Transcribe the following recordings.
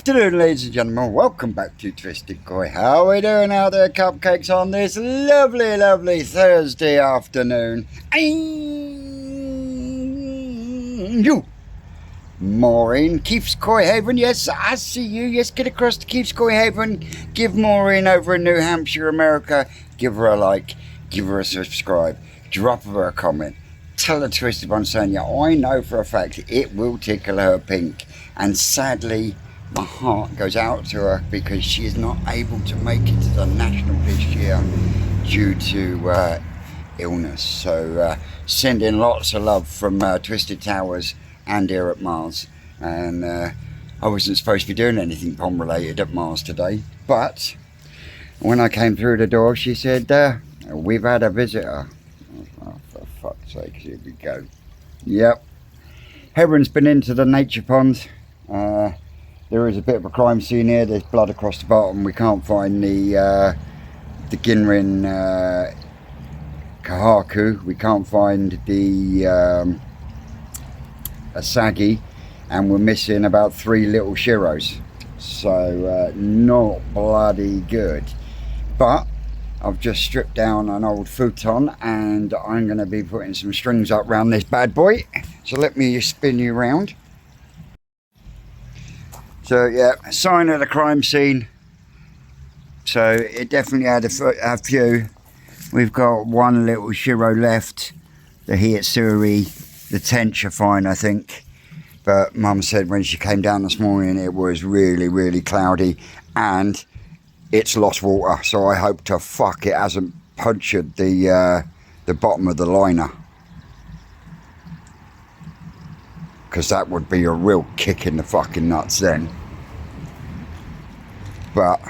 afternoon, ladies and gentlemen. Welcome back to Twisted Koi. How are we doing out there, cupcakes, on this lovely, lovely Thursday afternoon? You, Maureen, Keeps Koi Haven. Yes, I see you. Yes, get across to Keeps Koi Haven. Give Maureen over in New Hampshire, America. Give her a like. Give her a subscribe. Drop her a comment. Tell the Twisted One saying, yeah, I know for a fact it will tickle her pink. And sadly, my heart goes out to her because she is not able to make it to the National this year due to illness. So sending lots of love from Twisted Towers and here at Mars. And I wasn't supposed to be doing anything pond related at Mars today, but when I came through the door, she said, we've had a visitor. Oh, for fuck's sake, here we go. Yep. Herons been into the nature pond. There is a bit of a crime scene here. There's blood across the bottom. We can't find the Ginrin Kahaku. We can't find the Asagi, and we're missing about 3 little Shiros. So not bloody good. But I've just stripped down an old futon and I'm going to be putting some strings up around this bad boy. So let me spin you around. So yeah, sign of the crime scene. So it definitely had a few. We've got one little Shiro left. The Hiatsuri, the tench are fine, I think. But Mum said when she came down this morning it was really, really cloudy and it's lost water. So I hope to fuck it hasn't punctured the bottom of the liner. Because that would be a real kick in the fucking nuts then. But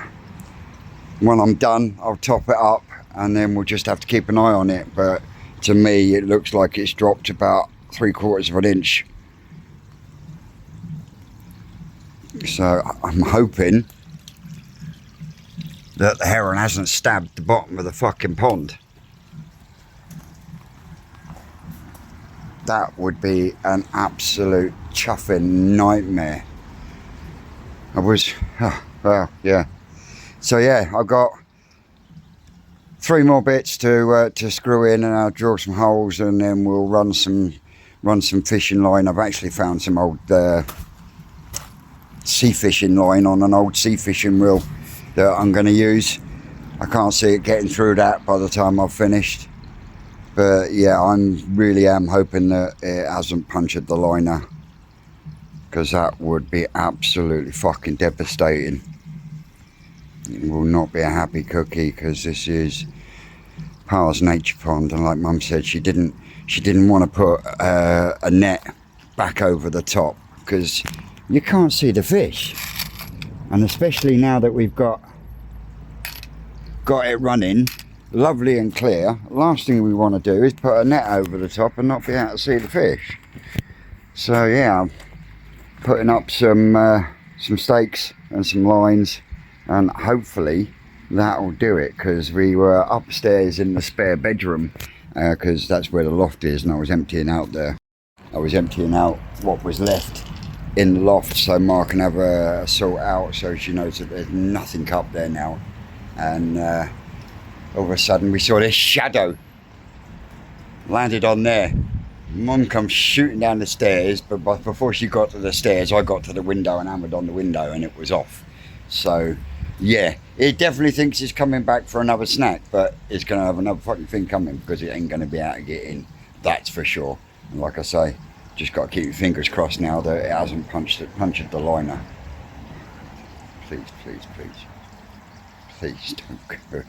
when I'm done, I'll top it up and then we'll just have to keep an eye on it. But to me, it looks like it's dropped about 3/4 of an inch. So I'm hoping that the heron hasn't stabbed the bottom of the fucking pond. That would be an absolute chuffing nightmare. I was, well, yeah. So yeah, I've got 3 more bits to screw in, and I'll drill some holes, and then we'll run some fishing line. I've actually found some old sea fishing line on an old sea fishing reel that I'm going to use. I can't see it getting through that by the time I've finished. But yeah, really am hoping that it hasn't punctured the liner, because that would be absolutely fucking devastating. It will not be a happy cookie, because this is Pa's nature pond, and like Mum said, she didn't want to put a net back over the top because you can't see the fish. And especially now that we've got it running lovely and clear, last thing we want to do is put a net over the top and not be able to see the fish. So yeah, I'm putting up some stakes and some lines, and hopefully that'll do it, because we were upstairs in the spare bedroom, because that's where the loft is, and I was emptying out what was left in the loft so Ma can have a sort out, so she knows that there's nothing up there now. And all of a sudden we saw this shadow landed on there. Mum comes shooting down the stairs, but before she got to the stairs, I got to the window and hammered on the window, and it was off. So yeah, it definitely thinks it's coming back for another snack, but it's going to have another fucking thing coming, because it ain't going to be able to get in, that's for sure. And like I say, just got to keep your fingers crossed now that it hasn't punctured the liner. Please, please, please. Please don't go.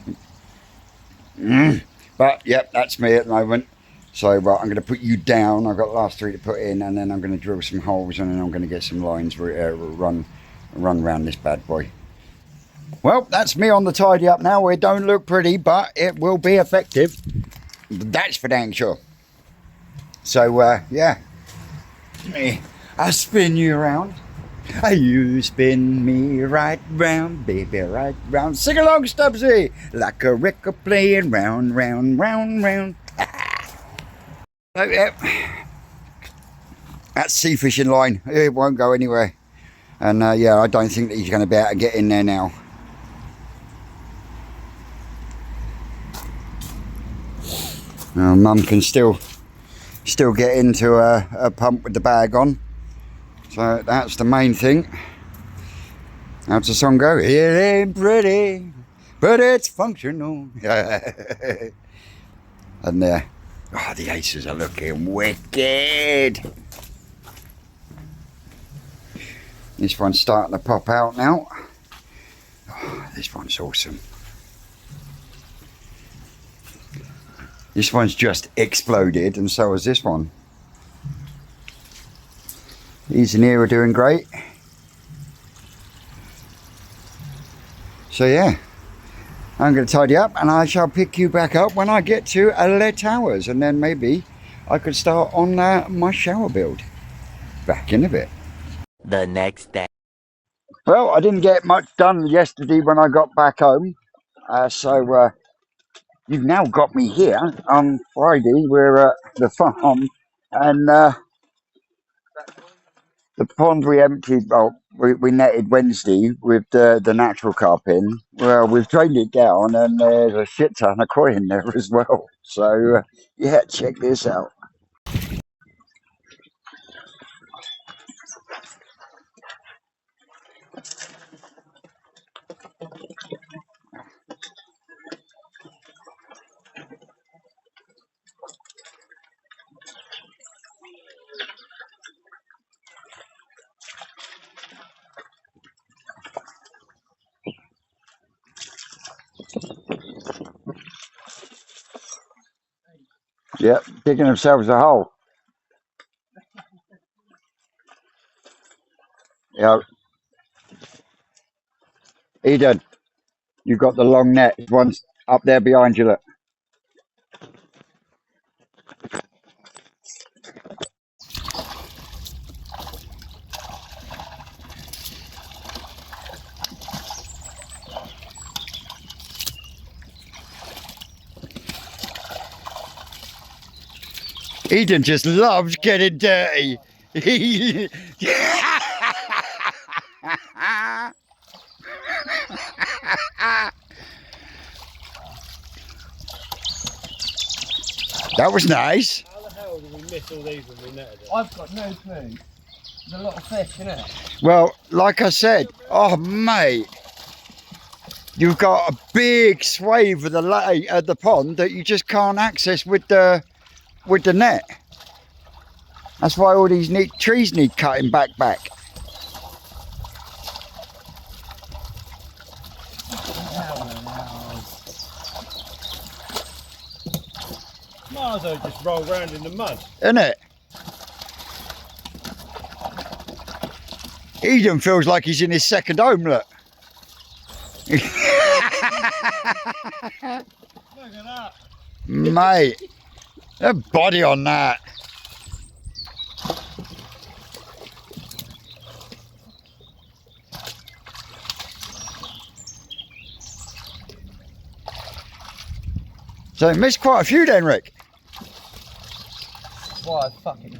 But yep, that's me at the moment. So I'm going to put you down. I've got the last 3 to put in, and then I'm going to drill some holes, and then I'm going to get some lines run around this bad boy. Well, that's me on the tidy up now. It don't look pretty, but it will be effective. That's for dang sure. So yeah, I spin you around. You spin me right round, baby, right round. Sing along, Stubbsy, like a record playing round, round, round, round. So, yeah, that's sea fishing line. It won't go anywhere. And yeah, I don't think that he's going to be able to get in there now. Mum can still get into a pump with the bag on, so that's the main thing. How's the song go? It ain't pretty, but it's functional. And there, oh, the aces are looking wicked. This one's starting to pop out now. Oh, this one's awesome. This one's just exploded, and so has this one. These in here are doing great. So yeah, I'm going to tidy up, and I shall pick you back up when I get to Le Towers, and then maybe I could start on my shower build. Back in a bit. The next day. Well, I didn't get much done yesterday when I got back home, so you've now got me here on Friday. We're at the farm, and the pond we emptied, well, we netted Wednesday with the natural carp in. Well, we've drained it down, and there's a shit ton of koi in there as well. So yeah, check this out. Yep, digging themselves a hole. Yeah, Eden, you've got the long net. One's up there behind you, look. Eden just loves getting dirty. That was nice. How the hell did we miss all these when we netted it? I've got no clue. There's a lot of fish, isn't it? Well, like I said, oh mate, you've got a big swathe of the pond that you just can't access with the net. That's why all these trees need cutting back. Might as well just roll round in the mud. Isn't it? Eden feels like he's in his second home, look. Look at that. Mate, a body on that. So you missed quite a few then, Rick. Why, fucking...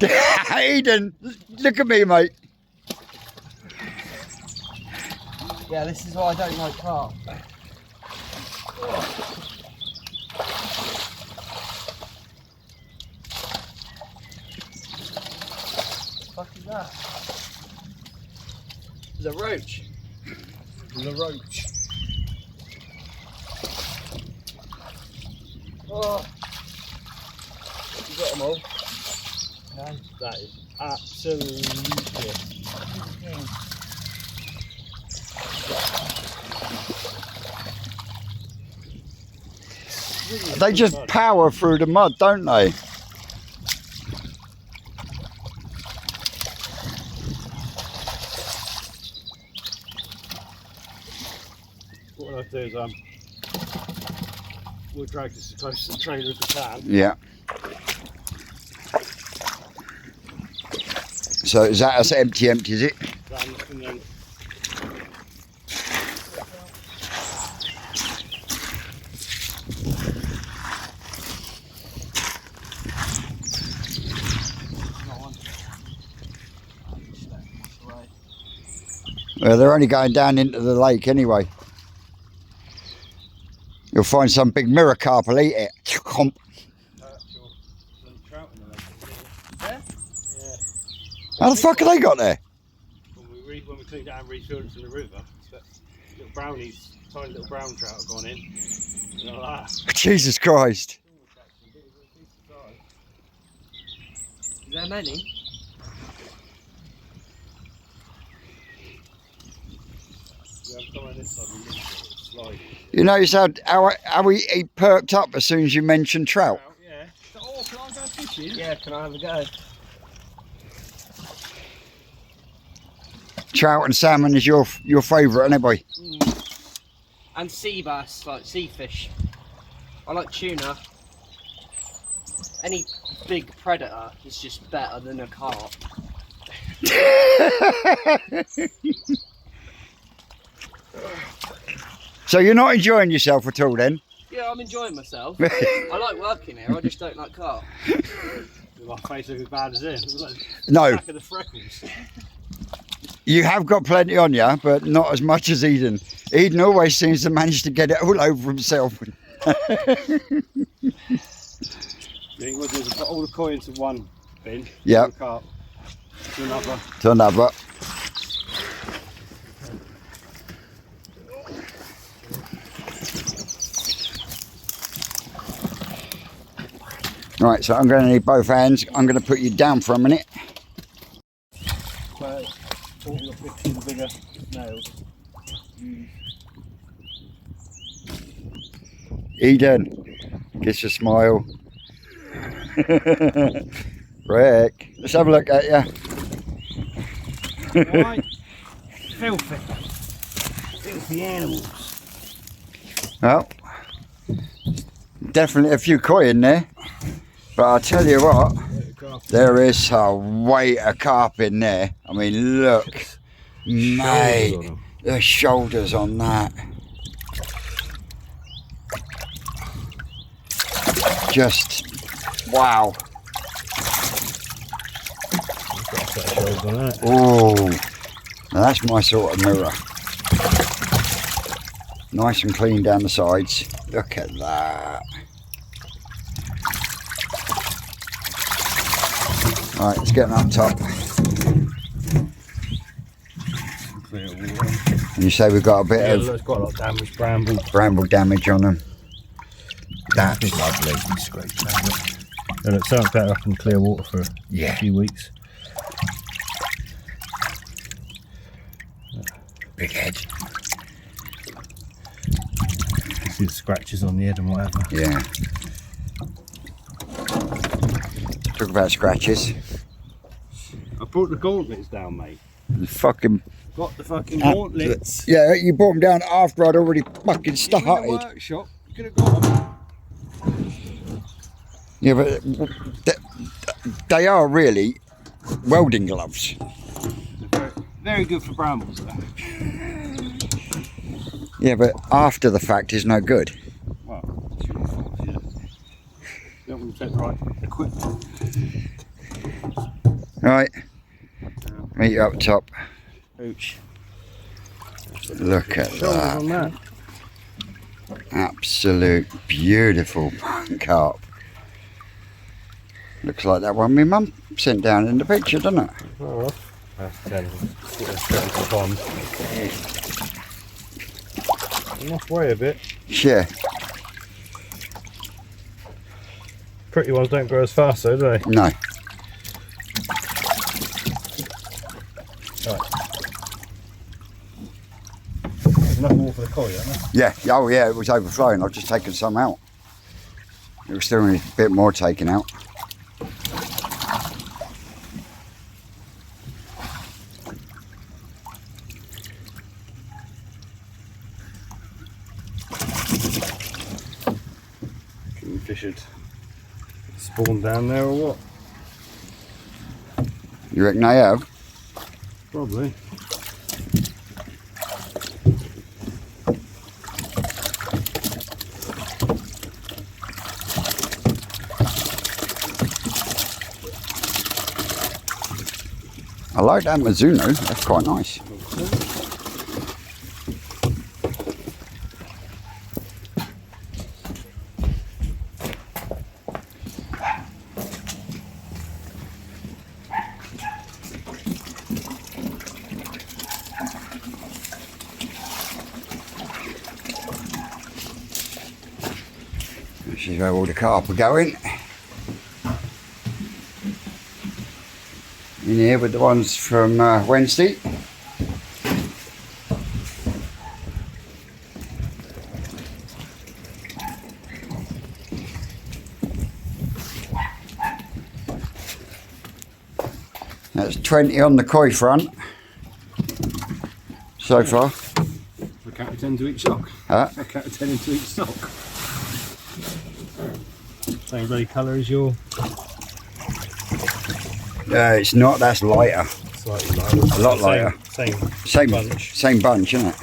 Eden, look at me, mate. Yeah, this is why I don't like carp. What the fuck is that? There's a roach. There's a roach. Oh. You got them all? No. That is absolutely. They just power through the mud, don't they? What I do is we'll drag this as close to the trailer as we can. Yeah. So is that us empty, is it? And then Well, they're only going down into the lake anyway. You'll find some big mirror carp will eat it. Trout in the lake. Yeah? Yeah. How the fuck have they got there? When we cleaned out and refilled it in the river, little brownies, tiny little brown trout have gone in. And all that. Jesus Christ. Is there many? Yeah, I'm coming this side and slide. You notice how he perked up as soon as you mentioned trout? Yeah. Oh, can I go fishing? Yeah, can I have a go? Trout and salmon is your favourite, isn't it, boy? And sea bass, like sea fish. I like tuna. Any big predator is just better than a carp. So you're not enjoying yourself at all then? Yeah, I'm enjoying myself. I like working here, I just don't like carp. My face looks as bad as this. Like No. back of the freckles. You have got plenty on you, but not as much as Eden. Eden always seems to manage to get it all over himself. Yeah, what do is put all the coins in one bin. Yeah. The carp to another. To another. Right, so I'm going to need both hands. I'm going to put you down for a minute. So, 40 or 50 of the bigger nails. Eden, kiss a smile. Rick, let's have a look at you. Right. Filthy. Filthy animals. Well, definitely a few koi in there. But I'll tell you what, there is a weight of carp in there. I mean, look, mate, the shoulders on that. Just, wow. Oh, now that's my sort of mirror. Nice and clean down the sides. Look at that. Alright, let's get them up top. And you say we've got a bit Yeah, of it's got a lot of damage, bramble damage on them. That's lovely. Scrape that. And it sounds better up in clear water for a few weeks. Big head. You can see the scratches on the head and whatever. Yeah. Talk about scratches. I brought the gauntlets down, mate. Fucking. Got the fucking gauntlets. Yeah, you brought them down after I'd already fucking In the started. workshop, you could have got them. Yeah, but they are really welding gloves. They're very good for brambles, though. Yeah, but after the fact is no good. Well, it's your fault, yeah. You don't want to take the right equipment. Right, meet you up top. Ouch. Look at Shoulders on that. that. Absolute beautiful carp. Looks like that one my mum sent down in the picture, doesn't it? Oh, that's 10. The pond. Enough way a bit. Yeah. Pretty ones don't grow as fast though, do they? No. Right. There's enough more for the koi, isn't there? Yeah. Oh yeah, it was overflowing. I've just taken some out. There was still a bit more taken out. Fish had spawned down there or what? You reckon I have? Probably. I like that Mizuno. That's quite nice. This is where all the carp are going. In here with the ones from Wednesday. That's 20 on the koi front so far. I count 10 to each sock. Huh? I count 10 into each sock. Same bloody colour as your. It's not, that's lighter. Slightly lighter. A lot lighter. Same bunch, isn't it?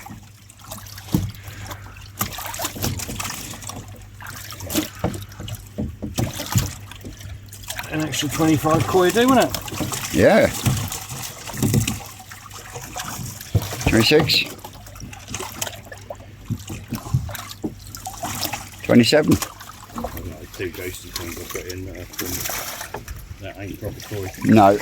An extra 25 koi a day, wouldn't it? Yeah. 26. 27. Like 2 ghosty things I put in that ain't proper koi. No.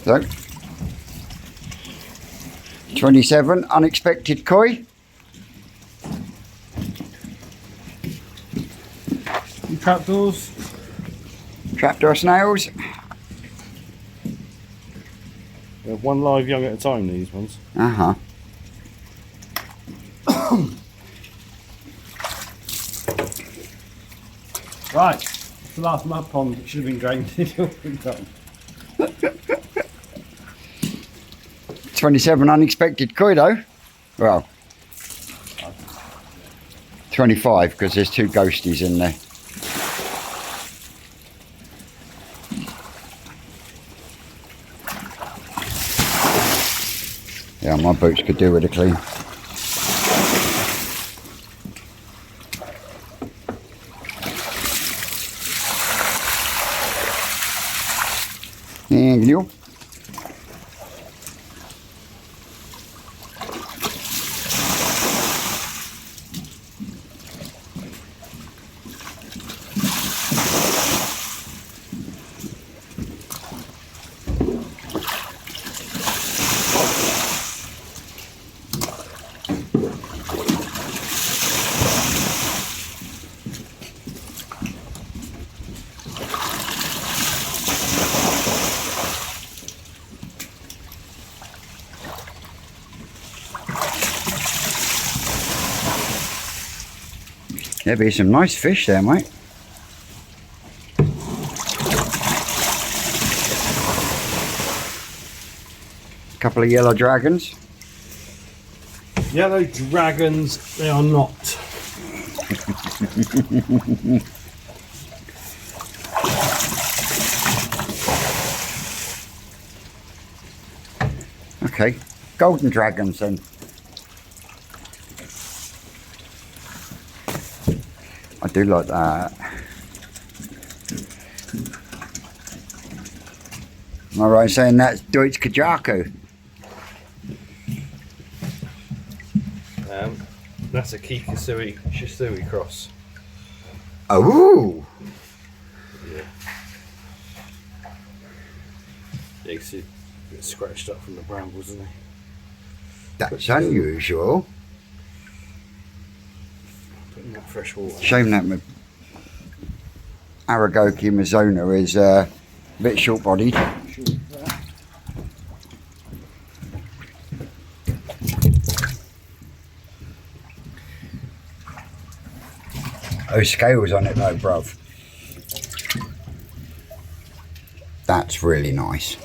So, 27, unexpected koi. Trapdoors. Trapdoor snails. They're one live young at a time, these ones. Uh-huh. Right, it's the last mud pond. It should have been drained. It's all been done. 27 unexpected koi though. Well, 25 because there's 2 ghosties in there. Yeah, my boots could do with a clean. Thank you. There'll be some nice fish there, mate. Couple of yellow dragons. Yellow dragons, they are not. Okay, golden dragons then. I do like that. Am I right in saying that's Deutsch Kajaku? That's a Kikasui Shisui cross. Oh! Yeah. Yeah, you can see a bit scratched up from the brambles, isn't he? That's unusual. Putting that fresh water. Shame that Aragoki Mizona is a bit short-bodied. Those scales on it though, bruv. That's really nice.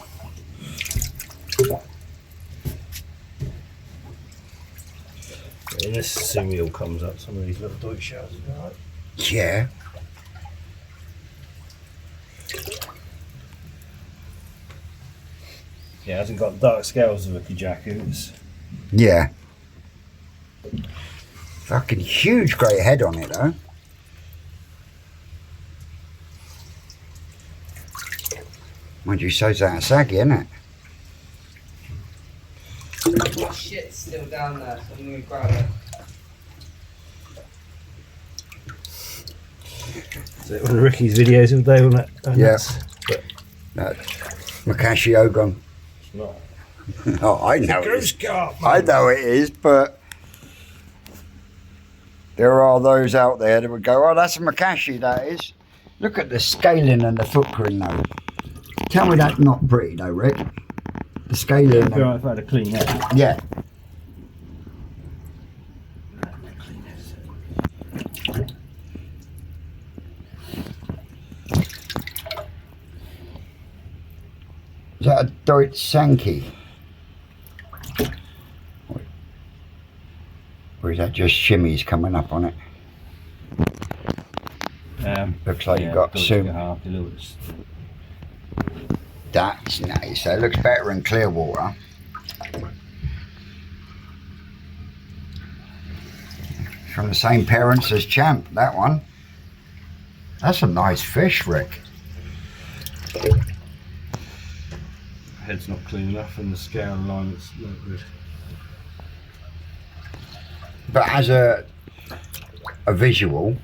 When this sumi all comes up, some of these little Deutsch shells will be right. Yeah. Yeah, it hasn't got dark scales of a Kajaku. It's Yeah. Fucking huge great head on it though. Mind you, so's that a saggy, isn't it? Shit's still down there, so I'm gonna grab it. So one of Ricky's videos of the day, wasn't it? And Yeah. But Makashi Ogon. it's not. Oh, I know it Goose is. carp, I man. know it is, but there are those out there that would go, oh, that's a Makashi, that is. Look at the scaling and the footprint, though. Tell me that's not pretty, though, Rick. The scaling. It'd be alright if I had a clean net. Yeah. Is that a Deutsch Sankey? Or is that just shimmies coming up on it? Looks like you've got some. That's nice. That looks better in clear water. From the same parents as Champ, that one. That's a nice fish, Rick. Head's not clean enough and the scale alignment's not good. But as a visual,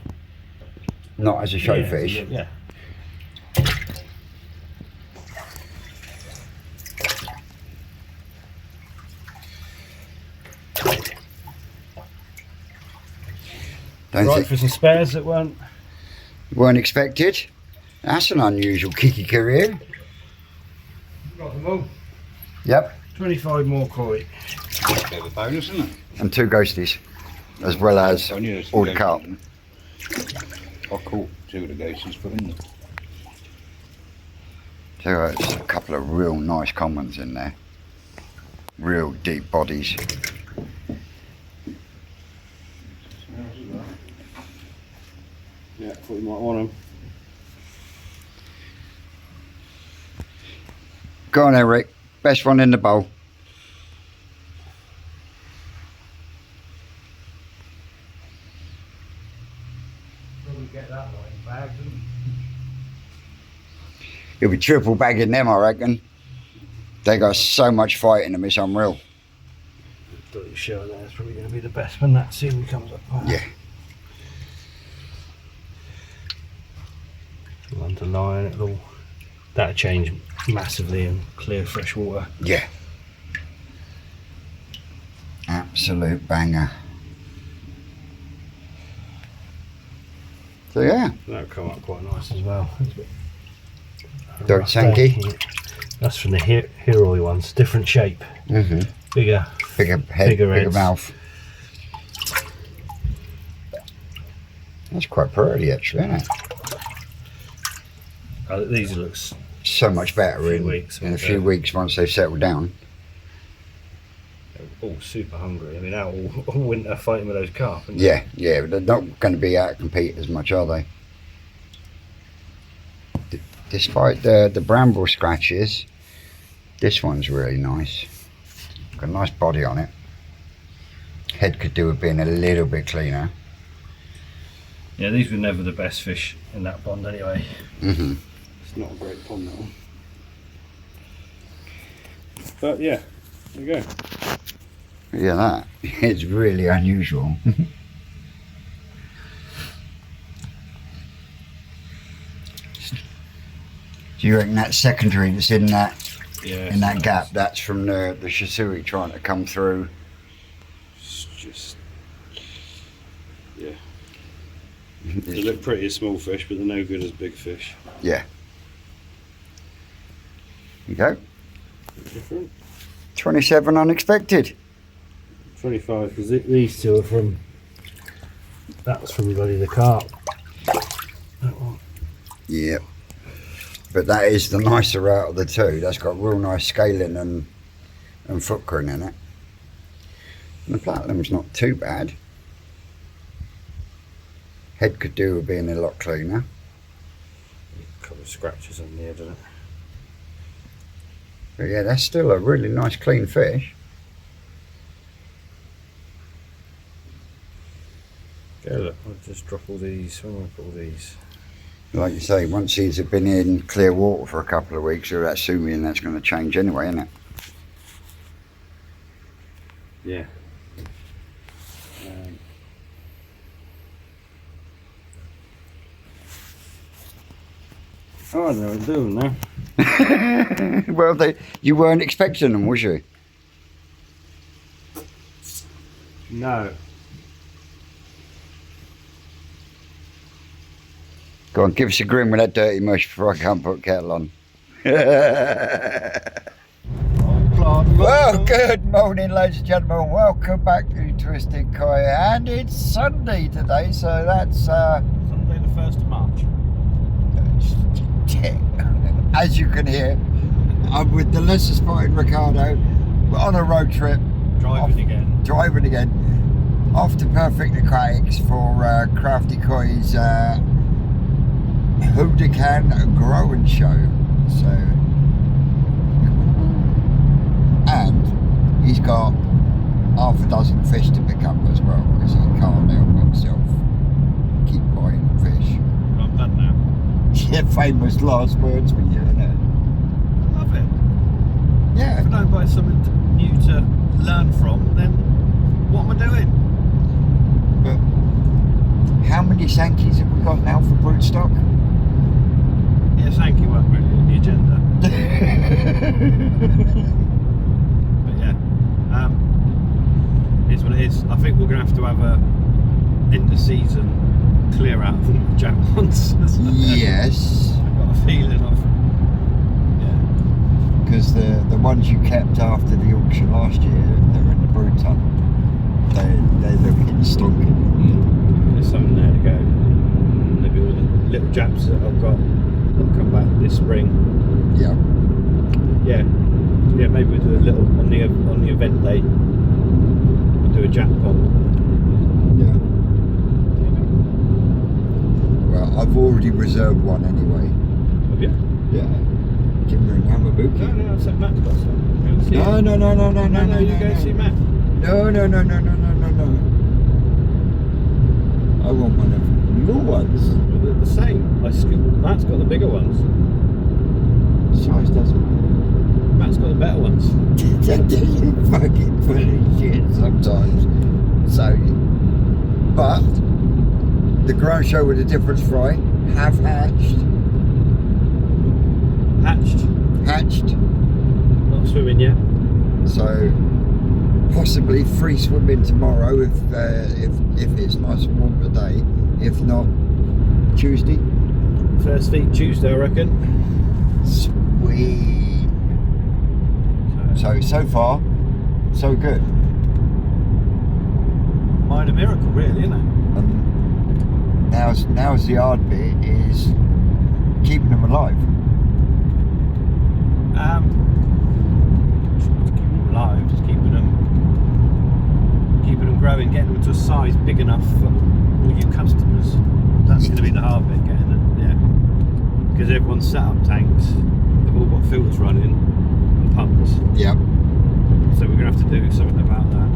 not as a show fish. Yeah. Don't Right think for some spares that weren't. expected. That's an unusual kiki career. Got them all. Yep. 25 more koi. Bit of a bonus, isn't it? And 2 ghosties, as well as I knew there's all the some carp. ghosts. I caught 2 of the ghosts put in there. So there's a couple of real nice commons in there. Real deep bodies. Yeah, thought you might want them. Go on, Eric. Best one in the bowl. Probably get that one in bags, wouldn't you? You'll be triple bagging them, I reckon. They got so much fight in them, it's unreal. Thought you showing that it's probably going to be the best when that soon comes up. Yeah. Underline it'll that'll change massively in clear fresh water. Yeah. Absolute banger. So yeah, That'll come up quite nice as well. Deutsch Sankey. That's from the Heroi ones, different shape, bigger. Bigger head, Bigger bigger heads. mouth. That's quite pretty, actually, isn't it? These looks So much better few in, weeks, in a won't few they? weeks once they've settled down. all super hungry. I mean, out all winter fighting with those carp. aren't they? Yeah, yeah, but they're not going to be out compete as much, are they? Despite the bramble scratches, this one's really nice. Got a nice body on it. Head could do with being a little bit cleaner. Yeah, these were never the best fish in that pond anyway. Mm-hmm. It's not a great pond, that one. But yeah, there you go. Yeah, that is really unusual. Do you reckon that secondary that's in that gap, that's from the Shisui trying to come through? It's just, yeah. They look pretty as small fish, but they're no good as big fish. Yeah. You go. Different. 27 unexpected. 25, because these two are from. That was from bloody the carp. That one. Yep. But that is the nicer out of the two. That's got real nice scaling and footprint in it. And the platinum's not too bad. Head could do with being a lot cleaner. A couple of scratches on there, doesn't it? But yeah, that's still a really nice clean fish. Go look, I'll just drop all these. When will I put all these? Like you say, once these have been in clear water for a couple of weeks, you're assuming that's going to change anyway, isn't it? Yeah. Oh, I don't know what to do now. Well, you weren't expecting them, was you? No. Go on, give us a grin with that dirty mush before I can't put kettle on. Well, good morning, ladies and gentlemen. Welcome back to Twisted Koi, and it's Sunday today, so that's Sunday the 1st of March. as you can hear, I'm with the lesser spotted Ricardo. We're on a road trip. Driving again. Off to Perfect Aquatics for Crafty Koi's Odakan Grow and Show. So, and he's got half a dozen fish to pick up as well because he can't help himself. Keep buying fish. I'm done now. Yeah, famous last words for you, isn't it? I love it. Yeah. If I don't buy something new to learn from, then what am I doing? But how many Sankeys have we got now for broodstock? Yeah, thank you, weren't really on the agenda. But yeah, it's what it is. I think we're going to have a end of season clear out of the jack ones. Yes. I've got a feeling of, yeah. Because the ones you kept after the auction last year, they're in the brood ton. They're looking stonking. There's something there to go. Maybe all the little japs that I've got that'll come back this spring. Yeah. Yeah, maybe we'll do a little on the event day. We'll do a jack pond. Yeah. Well, I've already reserved one anyway. Have you? Yeah. Kimber and Hamabuki. No, I said Matt's got some. No, You go see Matt. No. I want one of your ones. Well, they're the same. Matt's got the bigger ones. Size doesn't matter. Matt's got the better ones. That doesn't fucking funny shit sometimes. So, but the ground show with a difference fry have hatched. Hatched. Not swimming yet. So possibly free swimming tomorrow if it's nice and warm today. If not, Tuesday. First feed Tuesday, I reckon. Sweet. So far, so good. Minor miracle, really, isn't it? Now's the hard bit is keeping them alive. Just keeping them alive, just keeping them growing, getting them to a size big enough for all you customers. That's going to be the hard bit, getting them, yeah. Because everyone's set up tanks, they've all got filters running and pumps. Yep. So we're going to have to do something about that.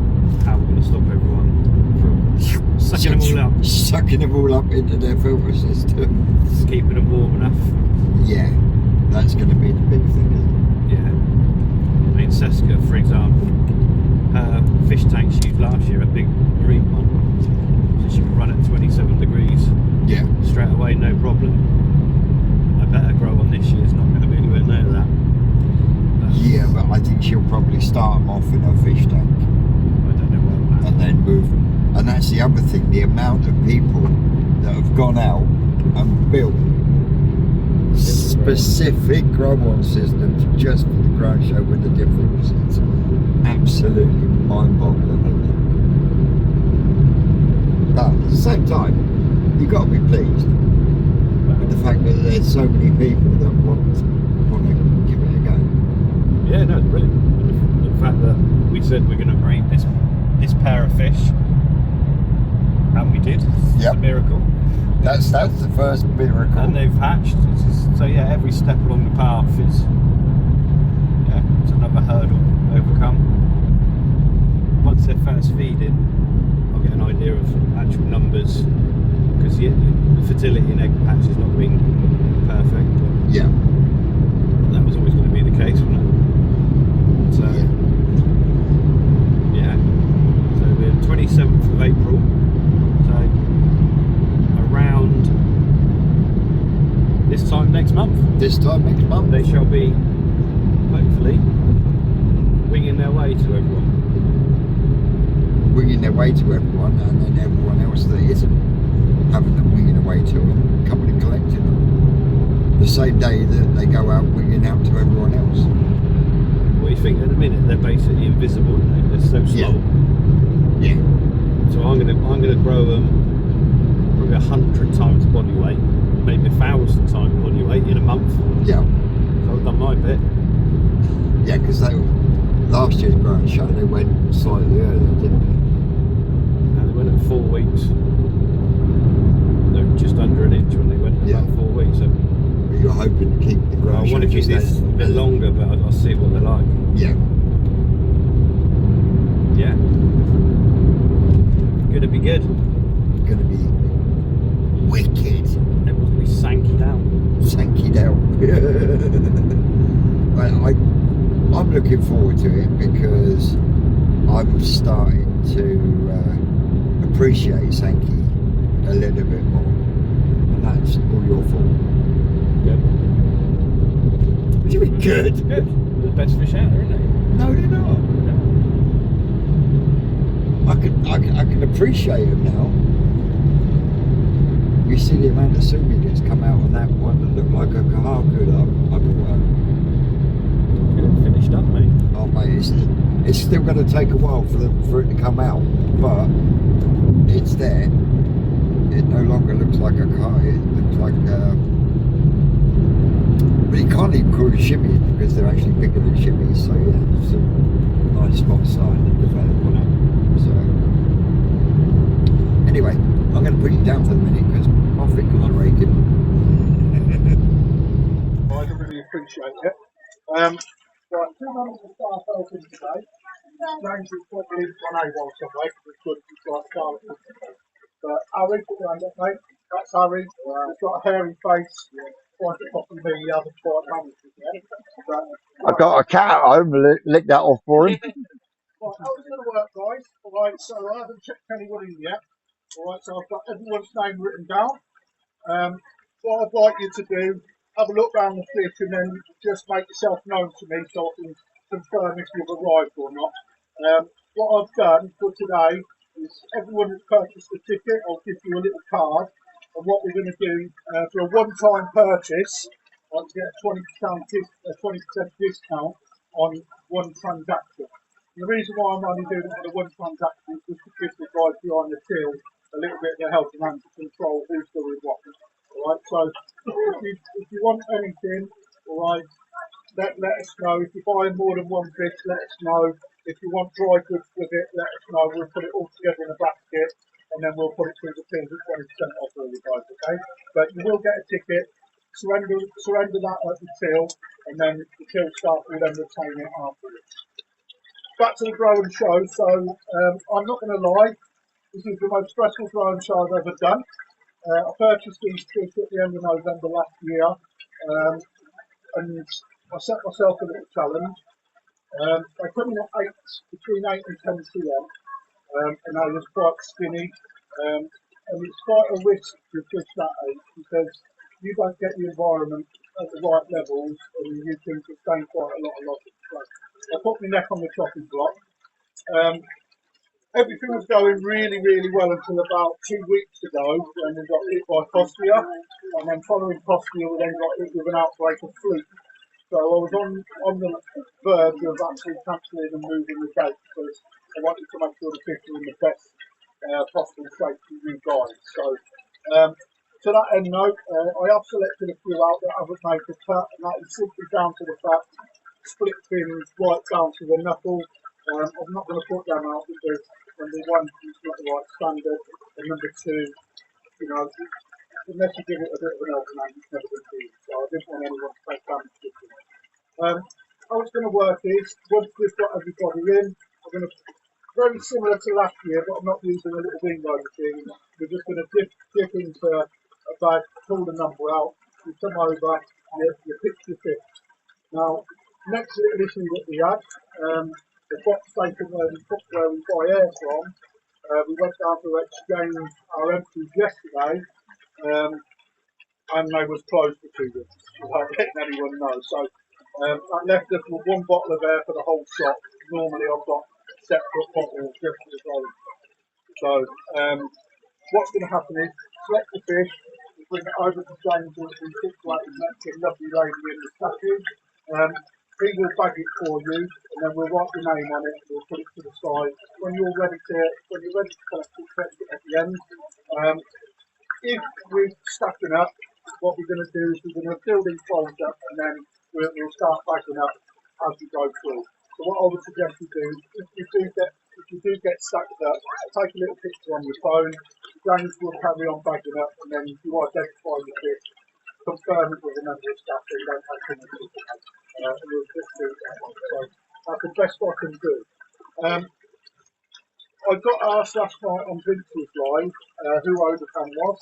How we're going to stop everyone from sucking them all up. Sucking them all up into their filter system. Just keeping them warm enough. Yeah, that's going to be the big thing, isn't it? Yeah. I mean, Seska, for example, her fish tank she used last year, a big marine one, so she could run at 27 degrees Yeah. straight away, no problem. I bet her grow on this year's not going to be anywhere near that. Yeah, but I think she'll probably start them off in her fish tank I don't know what that. and then move. And that's the other thing, the amount of people that have gone out and built specific grow-on systems just for the ground show with the difference. It's absolutely mind-boggling, isn't it? But at the same time, you've got to be pleased with the fact that there's so many people that want to give it a go. Yeah, no, it's brilliant. And the fact that we said we're going to breed this pair of fish, and we did. It's Yep. a miracle. That's the first miracle. And they've hatched. So yeah, every step along the path is it's another hurdle overcome. Once they're first feeding, I'll get an idea of actual numbers, because the fertility in egg hatch has not been perfect. But Yeah. that was always going to be the case, wasn't it? So yeah. So the 27th of April. So around this time next month. this time next month. they shall be, hopefully, winging their way to everyone. Winging their way to everyone, and then everyone else that isn't having them winging away to them, coming and collecting them. The same day that they go out winging out to everyone else. Well, you think at the minute they're basically invisible, aren't they? They're so slow. Yeah. So I'm gonna grow them probably 100 times body weight, maybe 1,000 times body weight in a month. Yeah. So I've done my bit. Yeah, because last year's growing show they went slightly earlier, didn't they? And they went at 4 weeks. They're just under an inch when they went at about 4 weeks. So But you're hoping to keep the growing I show want to keep just this a bit as- longer, but I'll see what they're like. Yeah. Yeah. Gonna be good. Gonna be wicked. Everyone's gonna be sanky down. Sanky down. I'm looking forward to it because I'm starting to appreciate Sankey a little bit more, and that's all your fault. Good. What do you mean good? Good. They're the best fish out there, aren't No, they're not. I can appreciate them now. You see the amount of sumi that's come out on that one that looked like a kahaku that I brought up. they? Get it finished up, mate. Oh mate, it's still going to take a while for it to come out, but it's there. It no longer looks like a car. It looks like but you can't even call it shimmies because they're actually bigger than shimmies. So yeah, it's a nice spot starting to develop on it. So anyway, I'm going to put you down for the minute because my fingers are raking. I don't really appreciate it. Right, 2 members of staff open today. James is probably on A1 somewhere because it's good, it's like Charlotte. But Harry, put your hand up, mate. That's Harry. He's got a hairy face. Quite possibly the other quite managers, yeah. I got a cat at home, lick that off for him. Right, how it's going to work, guys? Alright, so I haven't checked anyone in yet. Alright, so I've got everyone's name written down. What I'd like you to do, have a look round the fish and then just make yourself known to me so I can confirm if you've arrived or not. What I've done for today is everyone that's purchased the ticket, I'll give you a little card. And what we're going to do for a one-time purchase, I'll get a 20% discount on one transaction. The reason why I'm only doing it on a one transaction is just to give the guys behind the till a little bit of the helping hand to control who's doing what. Alright, so if you want anything, alright, let us know. If you're buying more than one fish, let us know. If you want dry goods with it, let us know. We'll put it all together in a basket and then we'll put it through the tills at 20% off for you guys, okay? But you will get a ticket, surrender that at the till, and then the till staff will then retain it afterwards. Back to the grow and show. So I'm not going to lie, this is the most stressful grow and show I've ever done. I purchased these fish at the end of November last year, and I set myself a little challenge. They come in at between 8 and 10 cm, and I was quite skinny. And it's quite a risk to fish that age because you don't get the environment at the right levels, and you can sustain quite a lot of losses. So I put my neck on the chopping block. Everything was going really, really well until about 2 weeks ago when we got hit by Costia, and then following Costia we then got hit with an outbreak of fleet. So I was on the verge of actually cancelling and moving the date because I wanted to make sure the fish were in the best possible shape for you guys. So to that end note, I have selected a few out that haven't made the cut, and that is simply down to the fact split fins right down to the knuckle. I'm not going to put them out because number one, it's not the right standard, and number two, you know, unless you give it a bit of an helping hand, it's never going to be. So I didn't want anyone to take damage to it. How it's going to work is, once we've got everybody in, I'm going to, very similar to last year, but I'm not using a little window machine. We're just going to dip into a bag, pull the number out, you come over, you pitch your fish. Now, next little issue that we had, the box station where we buy air from, we went down to exchange our empties yesterday, and they was closed for 2 weeks without letting anyone know. So that left us with 1 bottle of air for the whole shop. Normally I've got separate bottles just for the growing. So what's going to happen is select the fish, bring it over to James who will be situated next to a lovely lady in the statue. He will bag it for you, and then we'll write your name on it. We'll put it to the side. When you're ready to collect it at the end. If we're stacking up, what we're going to do is we're going to fill these folds up, and then we'll start bagging up as we go through. So what I would suggest you do, if you do get stacked up, take a little picture on your phone. James will carry on bagging up, and then if you identify the fish, confirm it with a member of staff, so you don't have too much pictures. We'll just do that one. So that's the best I can do. I got asked last night on Vince's Live who Odakan was.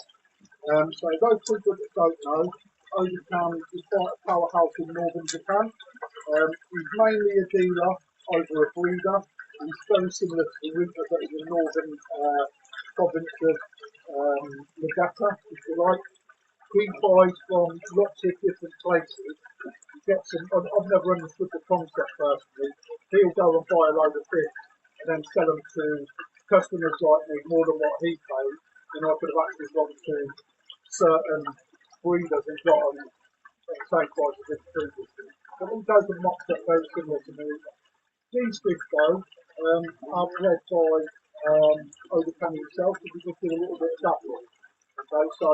So those people that don't know, Odakan is quite a powerhouse in northern Japan. He's mainly a dealer over a breeder, and he's very similar to the Rinker that is the northern province of Nagata, if you like. He buys from lots of different places. He gets them. I've never understood the concept personally. He'll go and buy a load of fish and then sell them to customers like me more than what he paid. And I could have actually gone to certain breeders and got them at the same price as this previously. But he does a mock up very similar to me. These fish though are bred by Odakan himself, so we just do a little bit of that one. Okay, so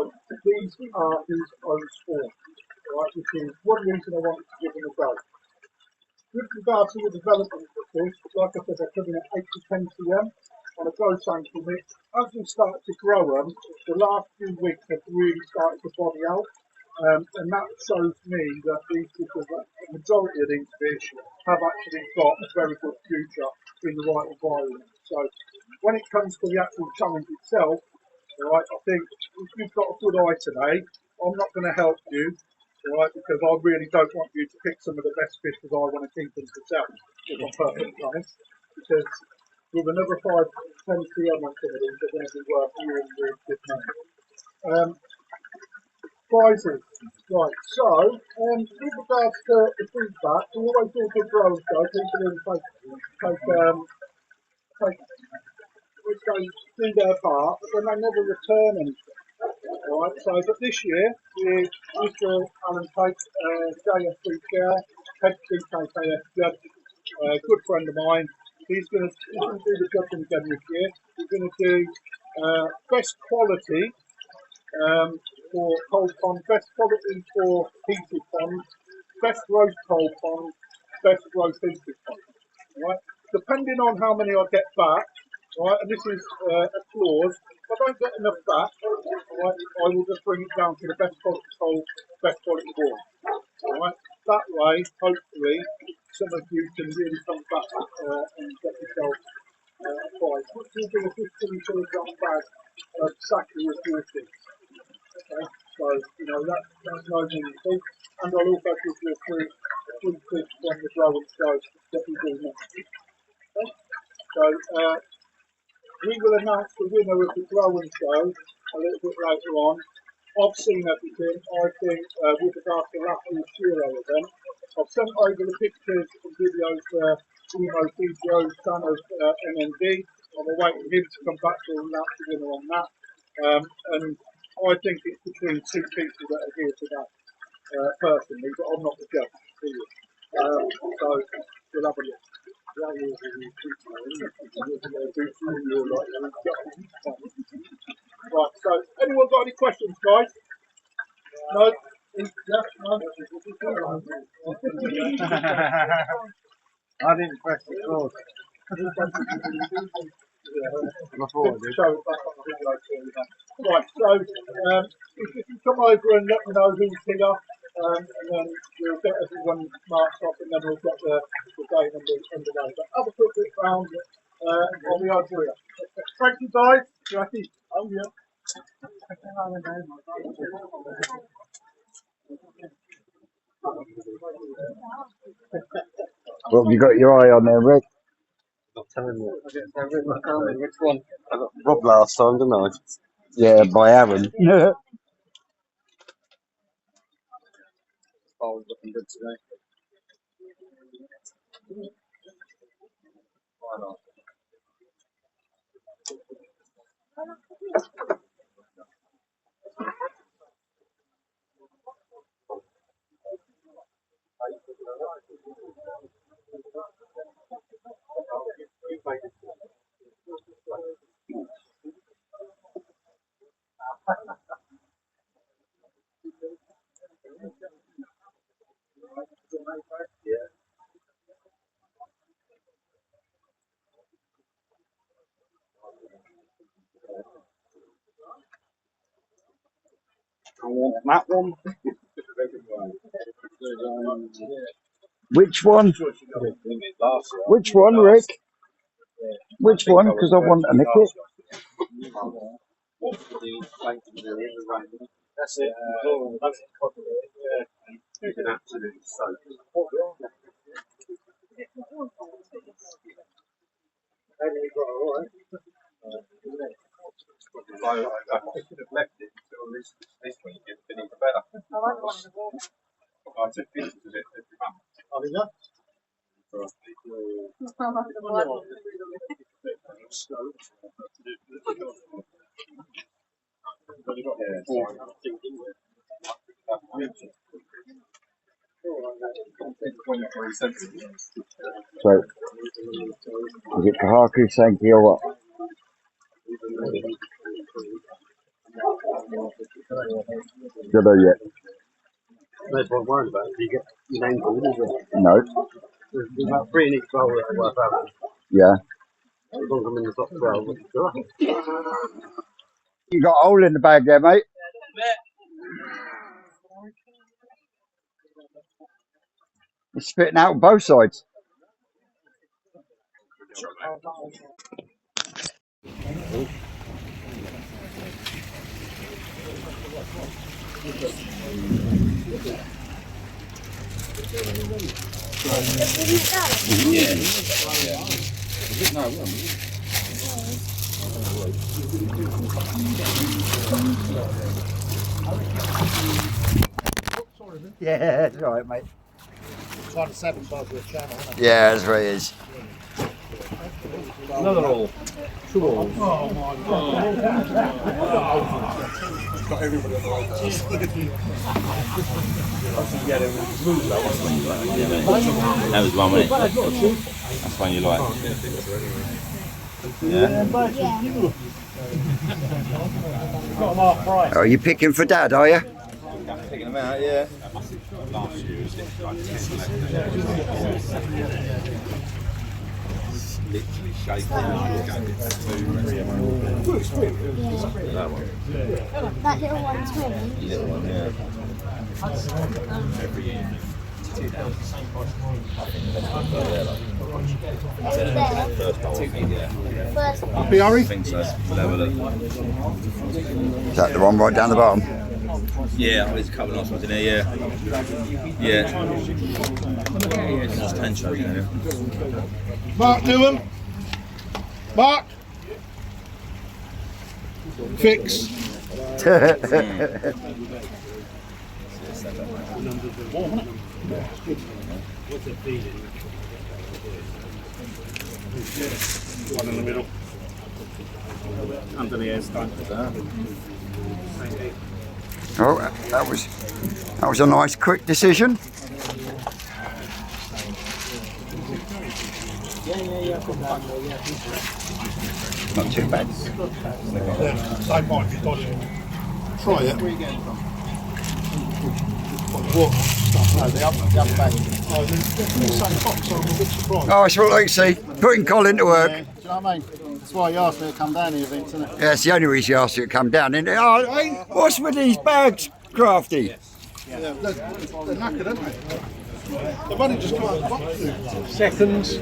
these are his own spawn, right, which is one reason I wanted to give him a go. With regard to the development of the fish, like I said, they're coming at 8 to 10 cm on a grow sample mix. As we started to grow them, the last few weeks have really started to body out, and that shows me that these fish, the majority of these fish have actually got a very good future in the right environment. So when it comes to the actual challenge itself, right, I think if you've got a good eye today, I'm not going to help you, right, because I really don't want you to pick some of the best fish because I want to keep them to sell, if I'm perfectly honest. Because with another 5 10 cm on some of these, they're going to be worth really, really good money. Prizes. Right, so with regards to the feedback, we always do a good growers go, people in take which they do their part, but then they never return anything. Right, so but this year with Mr. Alan Tate, JFC Chair, head CKKF judge, a good friend of mine, he's going to do the judging again this year. He's going to do best quality for cold pond, best quality for heated ponds, best roast cold pond, best roast heated pond. Right, depending on how many I get back. Right, and this is a clause. If I don't get enough back, right, I will just bring it down to the best quality coal, best quality warm. Right, that way, hopefully, some of you can really come back and get yourself a prize. Which will be a 15 kilogram bag of sake with your fish. Okay, so you know that's no mean feat. And I'll also give you a free fish from the growing show that we do next week. Okay, so. We will announce the winner of the growing show a little bit later on. I've seen everything. I think with regards to last year's Shiro event, I've sent over the pictures and videos for Joe's son of NND. I'm awaiting him to come back to announce the winner on that. And I think it's between 2 people that are here today, personally, but I'm not the judge, do you? So we'll have a look. Right, so anyone got any questions, guys? No? Yeah, no? I didn't press the clause. Right, so if you can come over and let me know who's here, and then we'll get everyone marked off, and then we'll get the game underway. But have a quick look round on the idea. Thank you, guys. Jackie. Oh, yeah. What have you got your eye on there, Rick? Not telling you. Which one? I got Rob last time, didn't I? Yeah, by Aaron. bowls looking good today. Why not? I want that one. Which one? Which one, Rick? Which one? Because I want to nick it. That's it. That's you can absolutely soak. I could have left it until this week. It's been even better. I took pictures of it every month. Oh, did you? So, is it Kahaku, Sankey, or what? Don't know yet. That's what I'm worried about. You get your name called, is it? No. There's about 3 in each bowl that are worth having. Yeah. As long as I'm in the top 12, which is all right. You got a hole in the bag there, mate. It's spitting out both sides. Yeah, that's right, mate. Trying to 7 sides of the channel, isn't it? Yeah, that's right it is. Another all. 2 all. Oh my god. Got everybody on the way. That was one, wasn't it? That's one you like. Yeah. Got them half price. Are you picking for Dad, are you? Picking them out, yeah. Literally shaking. That little one's winning. Little one, yeah. First Happy, Harry? I think so. We'll have a look. Is that the one right down the bottom? Yeah, there's a couple of nice ones in there, yeah. Yeah. There's just 10 shows in there. Mark Newham. Mark. Fix. One in the middle. Under the hairstone. Oh, that was a nice quick decision. Not too bad. They might be dodgy. Try it. Where are you getting from? What stuff? No, the other bag. Oh, the same box, so I'm a bit surprised. Oh, it's what I see. Putting Colin to work. Yeah, do you know what I mean? That's why you asked me to come down here, Vince, isn't it? Yeah, it's the only reason you asked you to come down. And oh, hey, what's with these bags, Crafty? Yeah, they're knackered, aren't they? They've only just come out of the box. Seconds.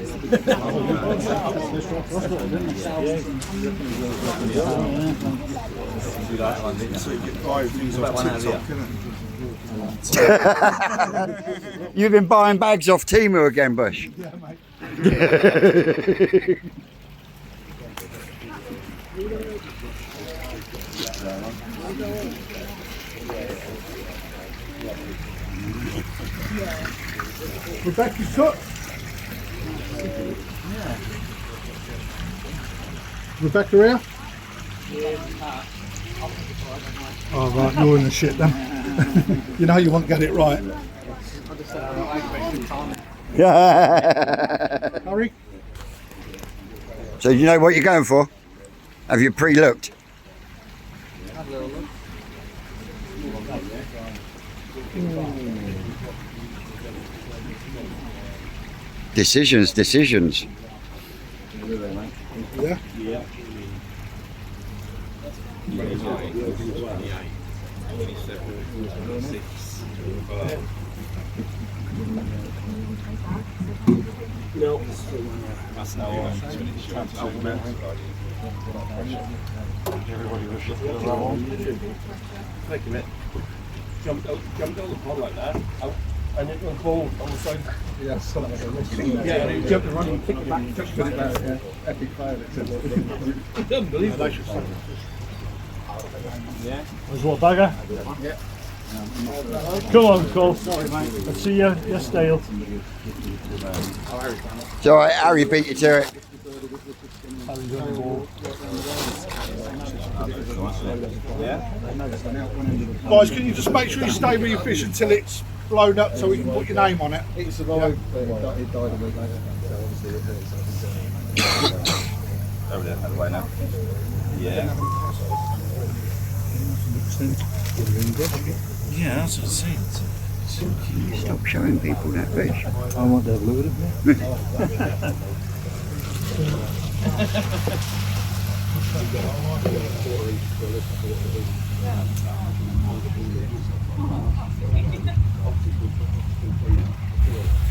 You've been buying bags off Timu again, Bush. Yeah, mate. Rebecca's touch. Rebecca here? Oh right, you're in the shit then. You know you won't get it right. Harry? So you know what you're going for? Have you pre-looked? Decisions. Yeah. Thank you, mate. Jumped out the pond like that. And it went ball on the side. Yeah, something like this. Yeah, and he jumped and run and kicked it back. Epic fail. Unbelievable. Was what bagger? Yeah. Come on, Cole. Sorry, mate. Let's see you. You're stale. It's alright, Harry beat you to it. Guys, can you just make sure you stay with your fish until it's blown up so we can put your name on it? It survived, but it died a week later. So obviously it hurts. Over there, out of the way now. Yeah. Yeah, that's what I'm saying. Stop showing people that fish. I want to have a look at it.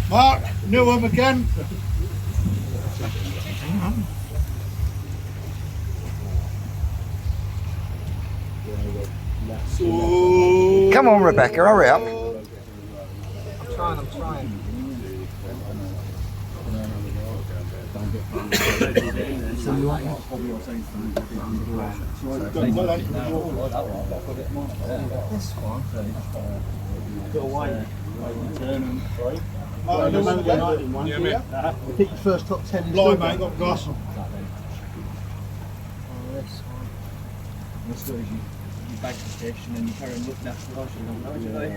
Mark, Newham again. Come on, Rebecca, hurry up. I'm trying. I think the first top 10 is blind, mate, got glass on. You bag the fish and then you carry them looking after the house, you don't know, do they?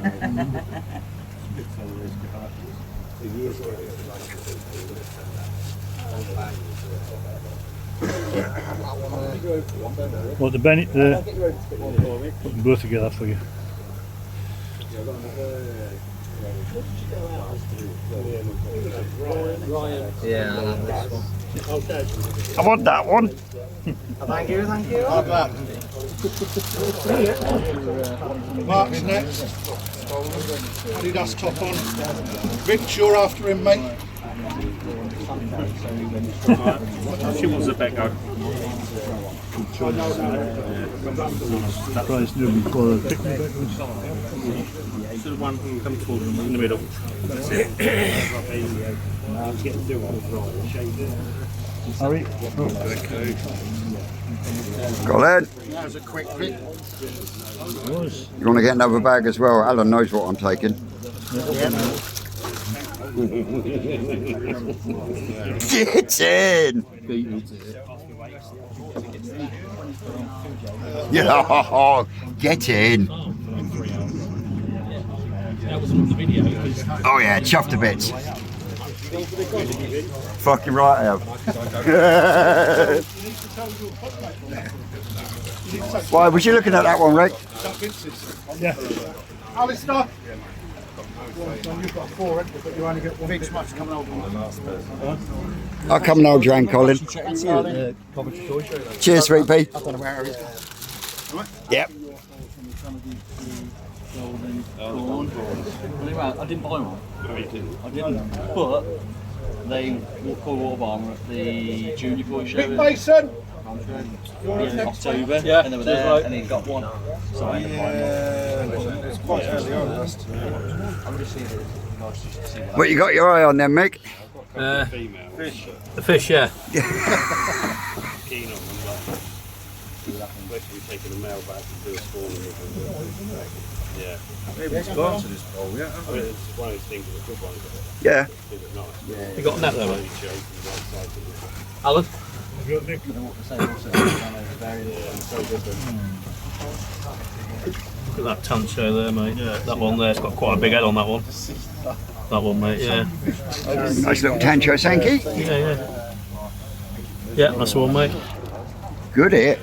Well, the Bennett, put them both together for you. Yeah, I love this one. I want that one. Thank you. Like that. Mark's next. Adidas top on. Rich, you're after him, mate. She wants a back Surprised nobody before the picnic. So the one who comes forward in the middle. That's it. Harry? Colin, That was a quick pick. you want to get another bag as well? Alan knows what I'm taking. Get in! Yeah, get in! Oh yeah, chuffed to bits. Fucking right I have. Why was you looking at that one, Rick? Yeah. Alistair. You've got 4, but you only get one. Big smash coming over. I'll come and hold your hand, Colin. Cheers, Sweet Pea. I don't know where it is. Yep. I didn't buy one. I didn't. But they called Water Barmer at the junior boy show Big in Mason. October, and they were there, and he got one. So I ended up buying one. It's quite early on, last. I'm just seeing it. Nice just to see what What you got your eye on then, Mick? The fish, yeah. Basically taking a male back and do a spawning with them. Yeah. Maybe it's gone to this pole, yeah. I mean, it's one of those things with a good one. Yeah. Keep it nice. Yeah. You got a net there, mate? Alan? Look at that tancho there, mate. Yeah, that one there's got quite a big head on that one. That one, mate, yeah. Nice little tancho, Sankey. Yeah. Yeah, that's the one, mate. Good hit.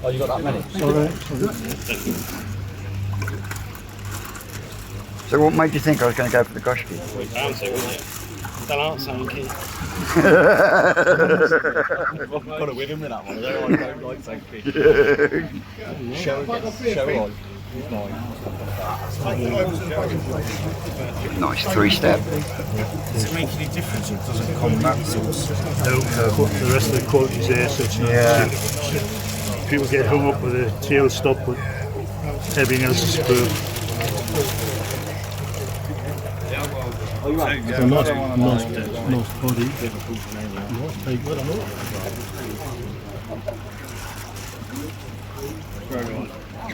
Oh, you got that many? So what made you think I was going to go for the Goshki? Don't answer, Sankey. I've got to win him with that one. I don't like Sankey. Show on. Nice 3-step. Does it make any difference if it doesn't come that source? No, the rest of the quality's there, so it's not. People get hung up with a tail stop, but everything else is superb. Nice body. Very good, I know.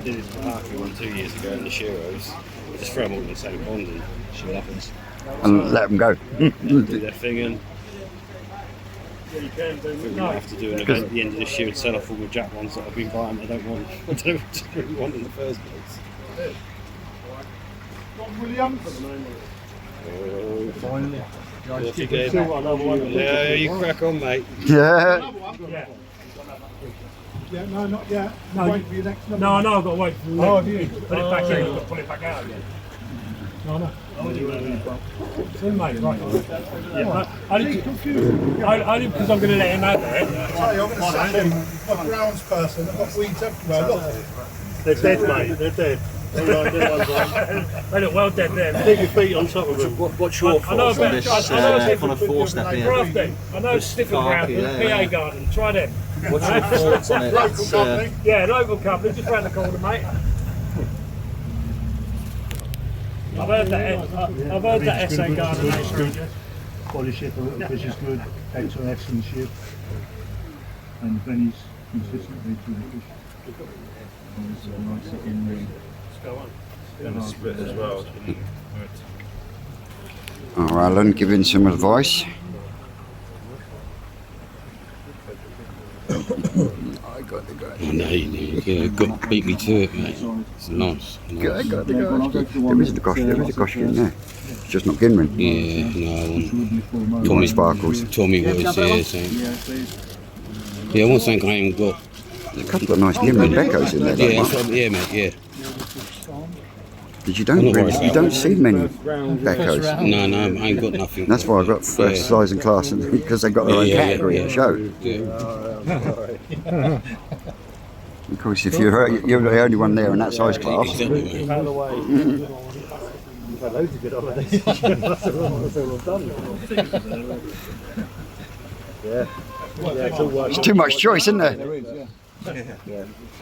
Did his Parky one 2 years ago in the Sheros. Just throw them all in the same pond and see what happens. And let them go. Do their thing and I think we might have to do an event at the end of this year and sell off all the jack ones that I've been buying I don't want. I don't really want in the first place. Williams. Finally. Yeah, you crack on, mate. Yeah. Yeah, no, not yet. No, Wait for your next number. No, I've got to wait for the Oh, have you? Put it back in, you've got to pull it back out again. No. See, mate, right. Yeah, I didn't because I'm going to let him out there. Hey, I'm going to send him a grounds person. I've got weeds everywhere. Look. They're dead, mate, they're dead. They look well dead there. Take your feet on top of them. What's your thoughts on this on a 4-step here? Grafting. I know it's different ground, PA garden. Try them. What's your thoughts on it? Local company. Yeah, local company, just round the corner, mate. I've heard that SA garden is good. Body shape of the fish is good. Eggs are excellent shape. And Benny's consistently through the fish. It's a nice in ring. And the split as well. Oh, Alan, giving some advice. I got the guy. Oh, no, you got beat me to it, mate. It's nice. I got the guy. There is the Goshki in there. It's just not Ginman. Yeah, no. Tommy Sparkles. Tommy was here, so. Yeah, I want something I ain't got. There's a couple of nice Ginman Beckos in there. Yeah, mate, yeah. Because you don't see many Beckos. No, I ain't got nothing. That's why I got first size in class, because they've got their own category at the show. Of course, if you're the only one there in that size class. Exactly, mate. Loads of good holidays. That's all I've done. It's too much choice, isn't there? I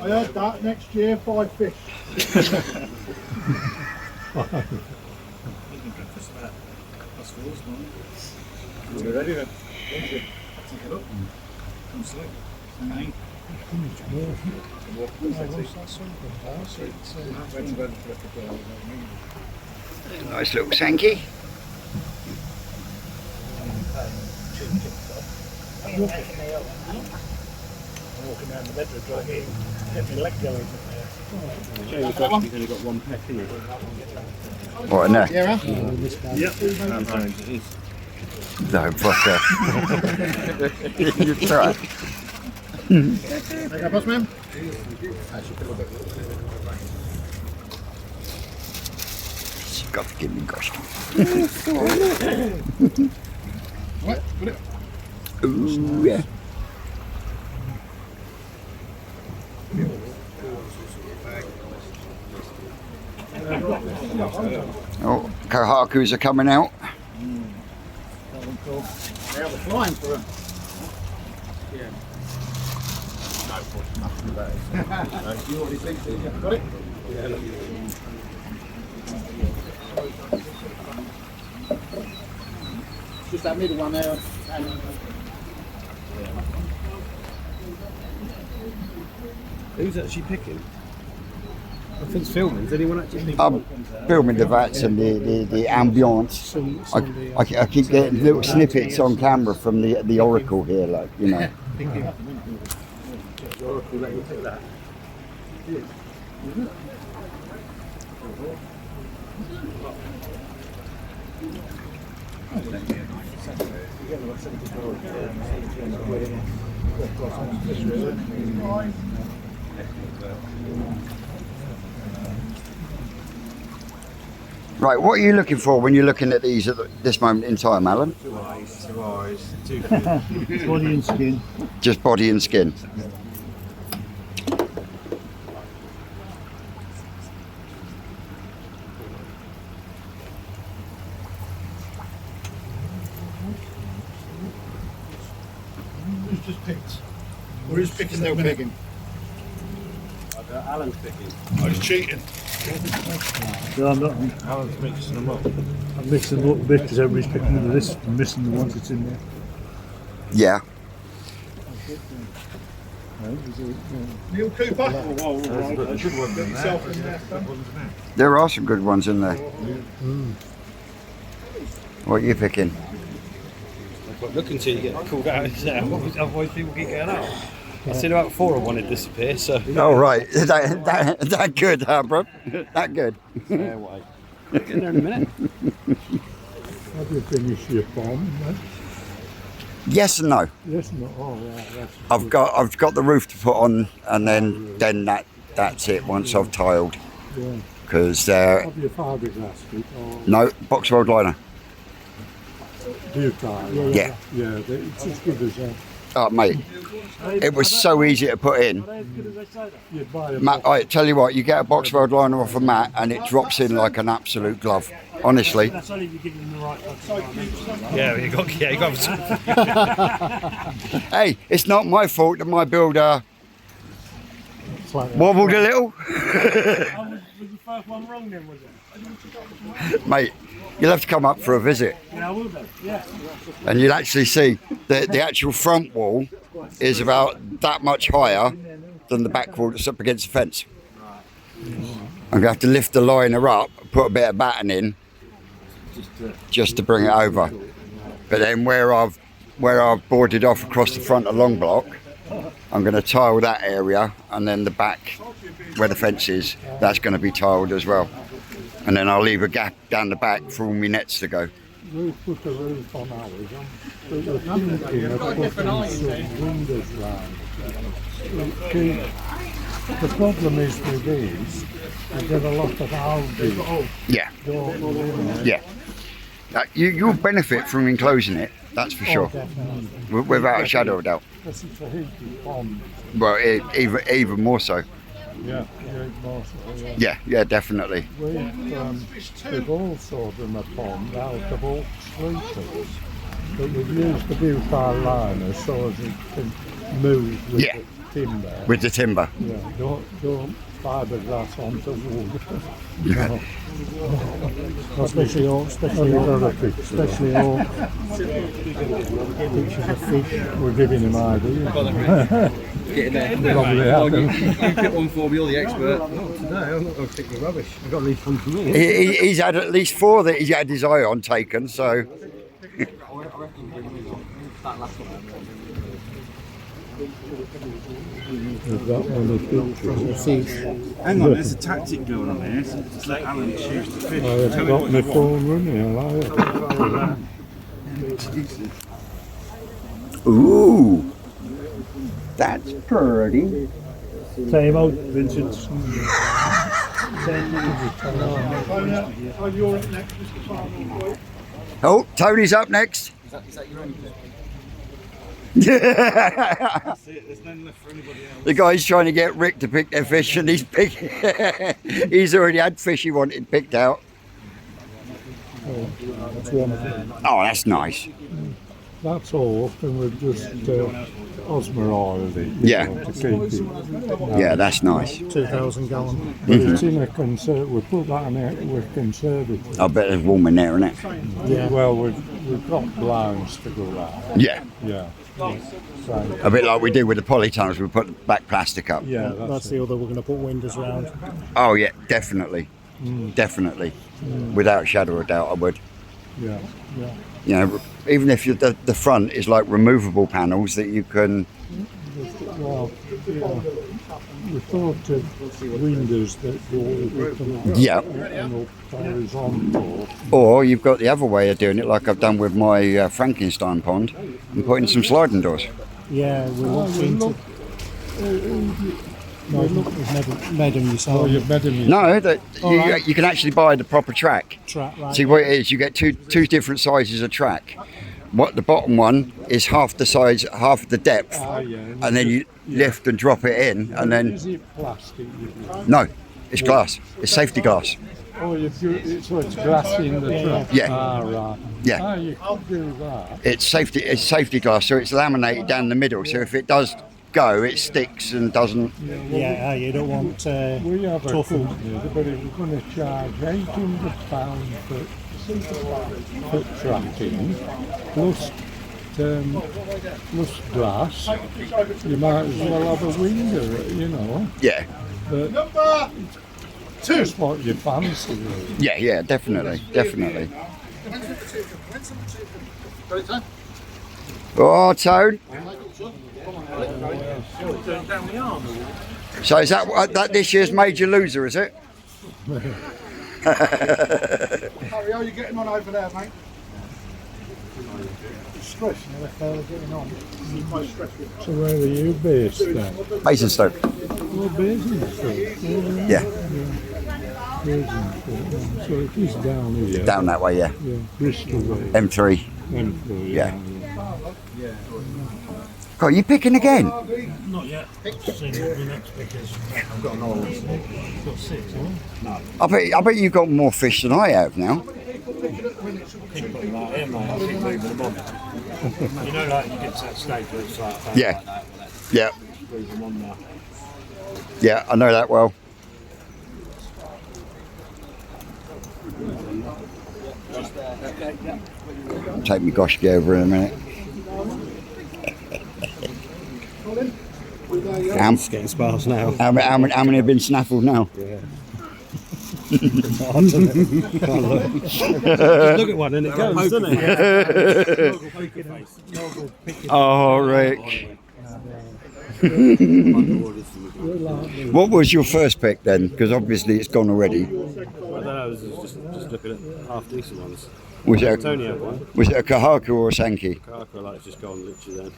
heard that next year, 5 fish. We're ready then. Thank you. Take it up. Come sleep. Nice little Sankey. Walking down the bedroom, trying to get my leg going. He's only got one peck in it. What, in there? Yeah, Yep. No, fucker. You try. okay, boss man. You've got to give me Goshki. Right, put it. Ooh, yeah. Oh, Kohakus are coming out. They have a flying for them. You already think so, yeah. Got it? Just that middle one there. Who's actually picking? Nothing's filming. Is anyone actually? I'm filming the vats and the ambience. I keep getting little snippets on camera from the Oracle here, like, you know. Oracle let you pick that. Right, what are you looking for when you're looking at these at this moment in time, Alan? Two eyes, two Body and skin. Just body and skin. Who's just picked? Or who's picking they're picking? Alan's picking. Oh, he's cheating. No, I'm not. Alan's mixing them up. I'm mixing them up a bit because everybody's picking the list and missing the ones that's in there. Yeah. Neil Cooper. There's a good one in there. There are some good ones in there. What are you picking? Look until you get called out, otherwise people keep getting out. I've seen about 4 of one to disappear, so. Oh, right. That good, huh, bro? That good. Fair way. Get in there in a minute. Have you finished your bomb? Yes and no. Yes, no. Oh, right. That's I've got the roof to put on, and then that's it. Once I've tiled, yeah. because Have your fiberglass it or no box weld liner. do you tile? Yeah. Yeah, it's as good as that. Oh, mate, it was so easy to put in. You'd buy a Matt, I tell you what, you get a box weld liner off a mat, and it drops in like an absolute glove. Honestly. That's only if you give them the right Yeah, you got Hey, it's not my fault that my builder wobbled a little. Was the first one wrong then, was it? Mate, you'll have to come up for a visit, Yeah, I will do. Yeah. and you'll actually see that the actual front wall is about that much higher than the back wall that's up against the fence. I'm going to have to lift the liner up, put a bit of batting in, just to bring it over. But then where I've boarded off across the front of long block, I'm going to tile that area, and then the back where the fence is, that's going to be tiled as well. And then I'll leave a gap down the back for all my nets to go. We put a roof on ours, but we're thinking of putting some windows round. The problem is with these, they get a lot of algae. Yeah, Don't they? yeah. You'll benefit from enclosing it, that's for sure, Definitely. without a shadow of a doubt. Because it's a heated pond. Well, even more so. Yeah, Yeah, definitely. We've also done a pond out of oak sleepers, but we've used the butyle liner so as it can move with Yeah. the timber. With the timber. Yeah, don't fiberglass onto wood. Yeah. Especially oak. Pictures of fish. We're giving him ideas. Get in there. Probably Oh, happen. you pick one for me, you're the expert. Not today, I'm not going to pick the rubbish. I've got these ones for me. He's had at least 4 that he's had his eye on taken, so. We've got one of the pictures. Hang on, there's a tactic going on here. So just let Alan choose the fish. I've got my phone running, I Ooh, that's pretty. Time out, Vincent. Oh, Tony's up next. Is that your own? There's none left for anybody else. The guy's trying to get Rick to pick their fish, and he's he's already had fish he wanted picked out. That's one of them. Oh, that's nice. That's all, and we've just osmoiled it. Yeah. To keep it. Yeah, that's nice. 2,000 gallon. But it's in a we put that in it with conservative. I bet it's warm in there, isn't it? Yeah. Well, we've got blinds to go out. Yeah. Yeah. So, A bit like we do with the polytunnels, we put back plastic up. yeah, that's the other. We're going to put windows round. Oh yeah, definitely. Definitely. Without a shadow of a doubt, I would. Yeah, yeah. You know, even if the front is like removable panels that you can. Well, yeah. We thought of windows that go Yeah. horizontal. Or you've got the other way of doing it, like I've done with my Frankenstein pond, and putting some sliding doors. Yeah, we looked into. No, you've made them yourself. Oh, you've made them yourself. No, you can actually buy the proper track. Right. See what it is, you get two different sizes of track. What the bottom one is half the size, half the depth, and then you lift and drop it in, and then. Is it plastic? No, it's glass. It's safety glass. Oh, so it's glass in the truck. Yeah. Ah, right. Yeah. Ah, you could do that. It's safety glass, so it's laminated down the middle. So if it does go, it sticks and doesn't. Yeah, you don't want We have a tough. company, but it was going to charge £800 for tracking, plus glass. You might as well have a window, you know. Yeah. But Number that's what you fancy, really. Yeah, definitely. Oh, Toad. So is that this year's major loser, is it? Harry, how are you getting on over there, mate? Stress, you know, they're getting on. So where are you based then? Basingstoke. Oh, Basingstoke. Yeah. Basingstoke. So it is down here. Down that way, yeah. Yeah, Bristol way. M3. M3, Yeah. God, are you picking again? Not yet. Seen the next pickers. I've got another one. Got 6, haven't I? I bet you've got more fish than I have now. Keep putting that in, mate. I keep leaving them on. You know, like you get to that stage where it's like that. Yeah. Yeah. Leave them on there. Yeah, I know that well. Take me goshki over in a minute. It's getting sparse now. How many have been snaffled now? Just look at one and it goes, doesn't it? Oh, Rick. What was your first pick then? Because obviously it's gone already. I don't know, I was just looking at half decent ones. Was it Tony had one. Was it a Kahaka or a Sankey? Ricardo, like, just gone literally then.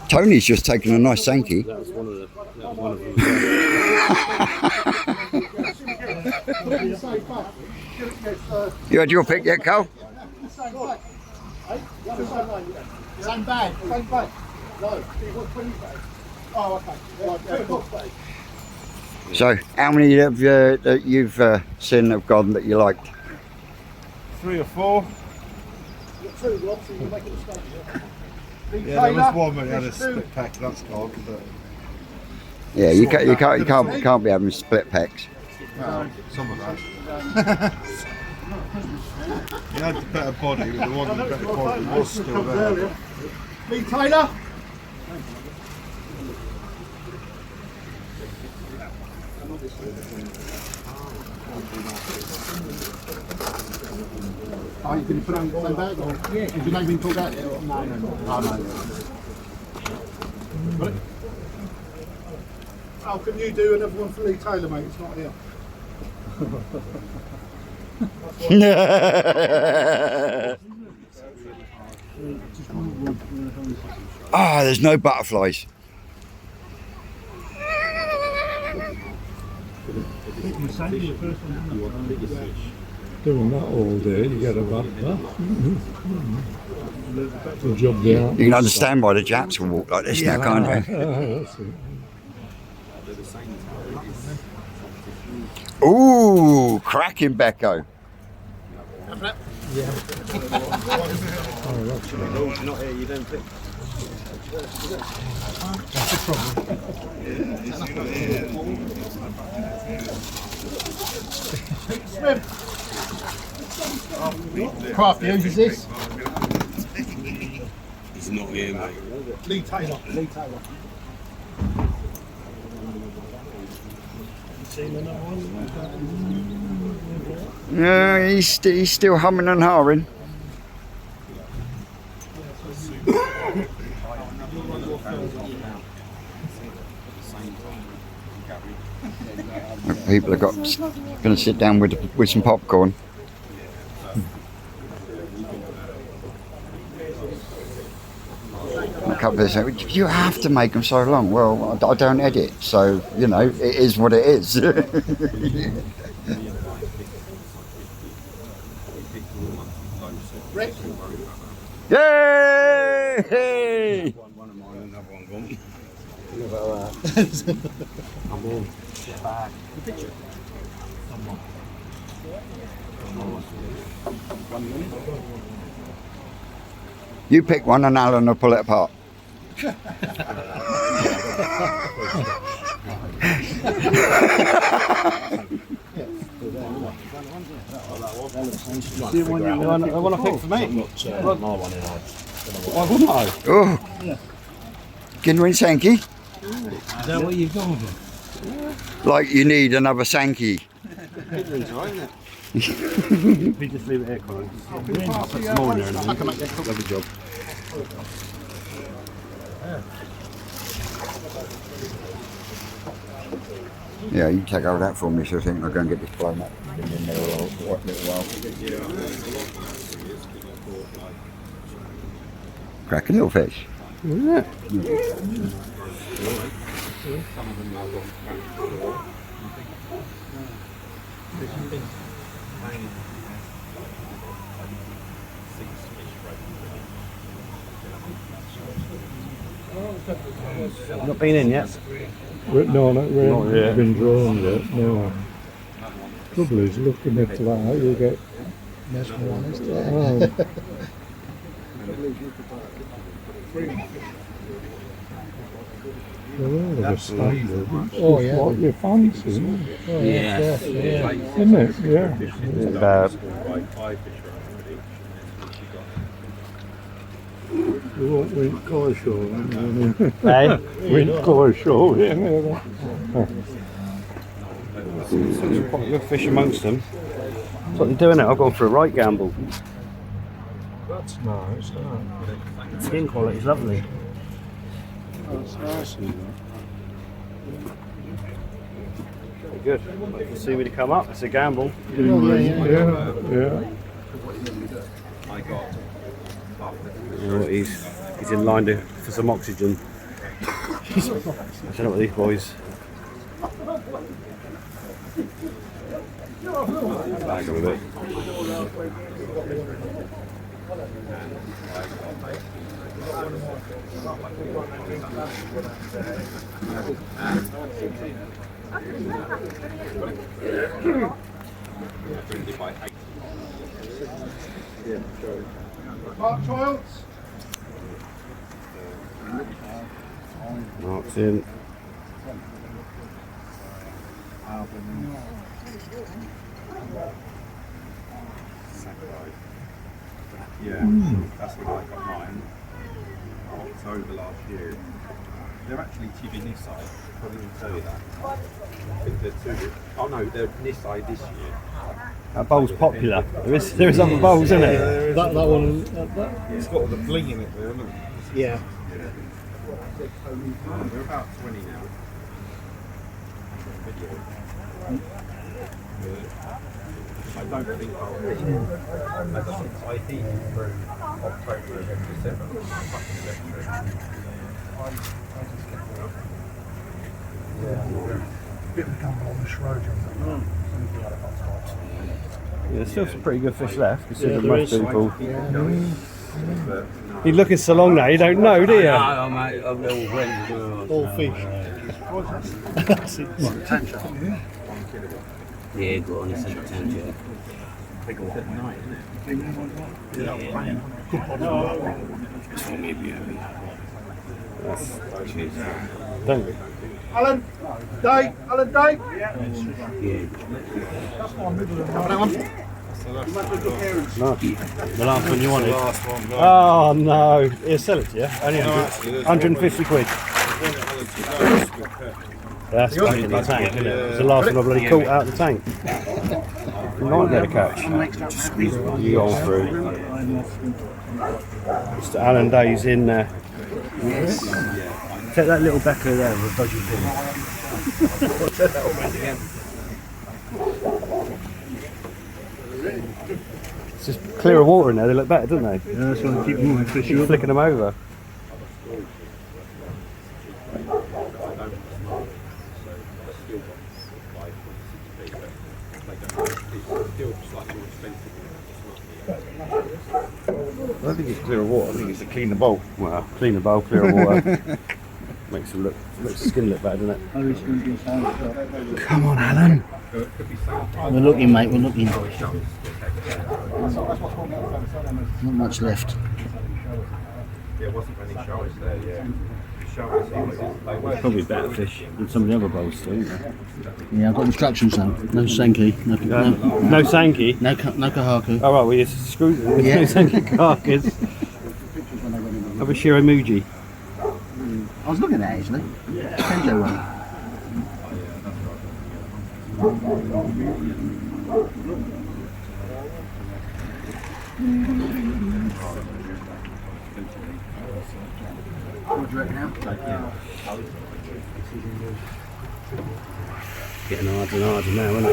Tony's just taken a nice Sankey. That was one of them. You had your pick yet, Carl? Same bag. No, oh, okay. So, how many have that you've seen have gone that you liked? 3 or 4. Yeah, there was one that had a split pack, that's gone. But Yeah, you can't be having split packs. well, some of those. He had the better body, but the one with the better body was still there. Lee Taylor? Oh, you can put on the same bag? Or? Yeah. Did your name been called out yet? No. Oh, no. How can you do another one for Lee Taylor, mate? It's not here. Ah, there's no butterflies. Doing that all day, you get a bath. Good job there. You can understand why the Japs will walk like this now, can't you? Ooh, cracking Becco. Not here, you don't think. Crafty, who's this? He's not here, mate. Lee Taylor. Lee Taylor. Yeah, he's still humming and hawing. People are going to sit down with some popcorn. A couple of say, you have to make them so long. Well, I don't edit, so you know it is what it is. Yay! One of mine, another one gone. I'm in. Sit back. You pick one and Alan will pull it apart. The one I picked for me. Why wouldn't I? Oh, Ginwin Sankey? Is that what you've gone for? Like you need another Sankey. If you just leave it here, Colin. I'll put some more in there. I can make that lovely job. Yeah, you take over that for me, so I think I'll go and get this blown up. Get in there a little while. Cracking little fish. Isn't it? Not been in yet. No, not really. Not yet. Been drawn yet. No. Trouble is, looking at that, you get mesmerised. Oh. They're all of a standard. Oh, yeah. What you fancy. Yeah. Isn't it? Yeah. You won't win car show, Hey? win car show, yeah. There's quite a good fish amongst them. That's what they're doing it. I've gone for a right gamble. That's nice, Skin quality is lovely. That's nice. Very good. Let's see when they come up. It's a gamble. Yeah. You know what, he's in line for some oxygen. I don't know what these boys. Bag them a bit. Mark Childs. Mark's in. Yeah, that's what I got mine. October last year. They're actually TB this side. Probably didn't tell you that. I think they're two. Oh no, they're this side this year. That bowl's popular. There is other bowls, isn't it? That one. It's got all the bling in it there, look. Yeah. They're about 20 now. I don't think I'll I think through October and December. Bit of gamble on the Schroeder. Yeah, there's still some pretty good fish left, considering there most is. people. You're looking so long now, you don't know, do you? Oh, mate, I've never went to All fish. Yeah, go on, it's a potential. Alan, Dave, Alan, Dave. The last one you wanted? Oh no, here, sell it to you. Only 150 quid. That's back in the tank, isn't it? It's the last one I bloody caught out of the tank. Nightmare to catch. You go on through. Mr. Alan Day's in there. Yes. Take that little backer there with a dodgy pin. It's just clearer water in there, they look better, don't they? Yeah, that's why I keep moving fish. Keep flicking them over. I don't think it's clearer water, I think it's to clean the bowl. Well, clean the bowl, clearer water. Makes the skin look better, doesn't it? Come on, Alan. We're looking, mate, we're looking. Not much left. There wasn't any showers there, yeah. Probably better fish than some of the other bowls still, isn't there? Yeah, I've got instructions though. No Senki, No Sankey? no Kahaku. Oh right, well you screwed it with Yeah. no Sankey carcass. Have a Shiramuji. I was looking at it actually. Kenjo one. What do you reckon now? Getting harder and harder now, isn't it?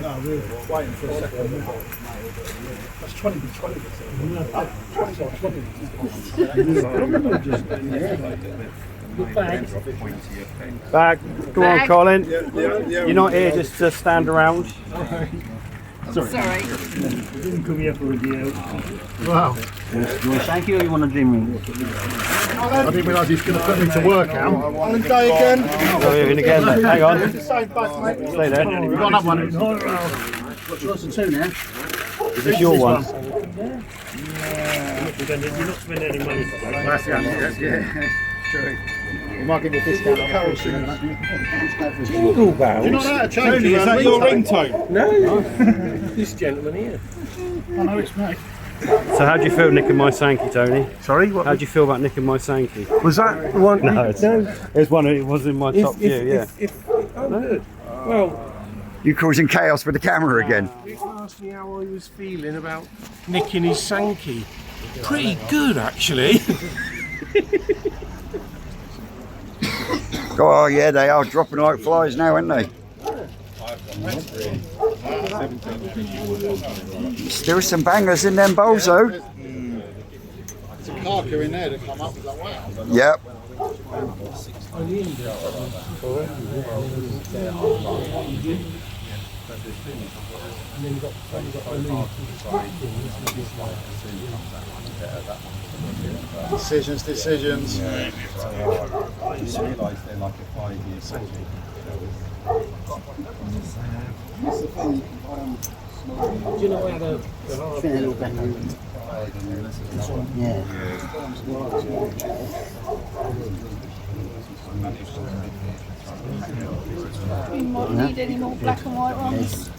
No, we're waiting for a second. That's 20. Back. Go on, Colin. You're not here just to stand around. Sorry. Didn't come here for a deal. Wow. You want a Senki or you want a dream ring? I didn't realise he was going to put me to work out. Alan Day again. Go in again, mate. Hang on. Same back, mate. Stay there. We've got another one. What's yours and two now? Is this your one? You're not spending any money for that. That's the answer, yeah. True. We might give you a discount on that. Jingle bells. You're not out of change. Tony, is that your ringtone? No. This gentleman here. I know it's me. So how do you feel nicking my Sankey, Tony? Sorry, what? How do you feel about nicking my Sankey? Was that the one? No, it's one. It was in my top view. Yeah. Oh, good. Well, You causing chaos with the camera again. you asked me how I was feeling about nicking his Sankey. Pretty good, actually. Oh yeah, they are dropping like flies now, aren't they? Still some bangers in them bowls though. There's a carker in there that come up with that wow. Yep. Decisions. I just realised they're like a 5-year cycle. Do you know where the little back? Yeah. We might need any more black and white ones.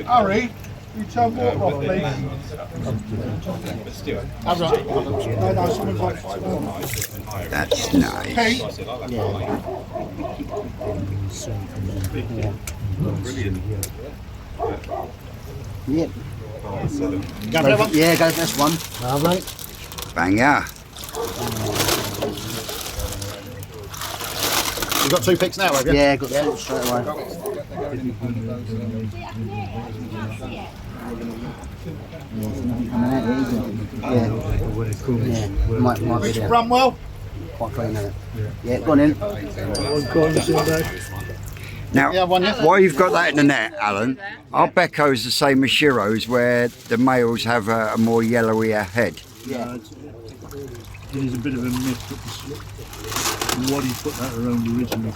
Harry, you turn water off, please. Have that. No, someone's like That's nice. Hey. Yep. Go for that one. Yeah, go for this one. Lovely. Banger. You've got 2 picks now, have you? Yeah, got that straight away. Yeah, there's nothing coming out here, is there? Yeah. Might be Rich there. Bramwell. quite clean, isn't it? Yeah, go on in. Now, while you've got that in the net, Alan, are Beckos the same as Shiros, where the males have a more yellowier head? Yeah. There's a bit of a myth that what he put that around originally.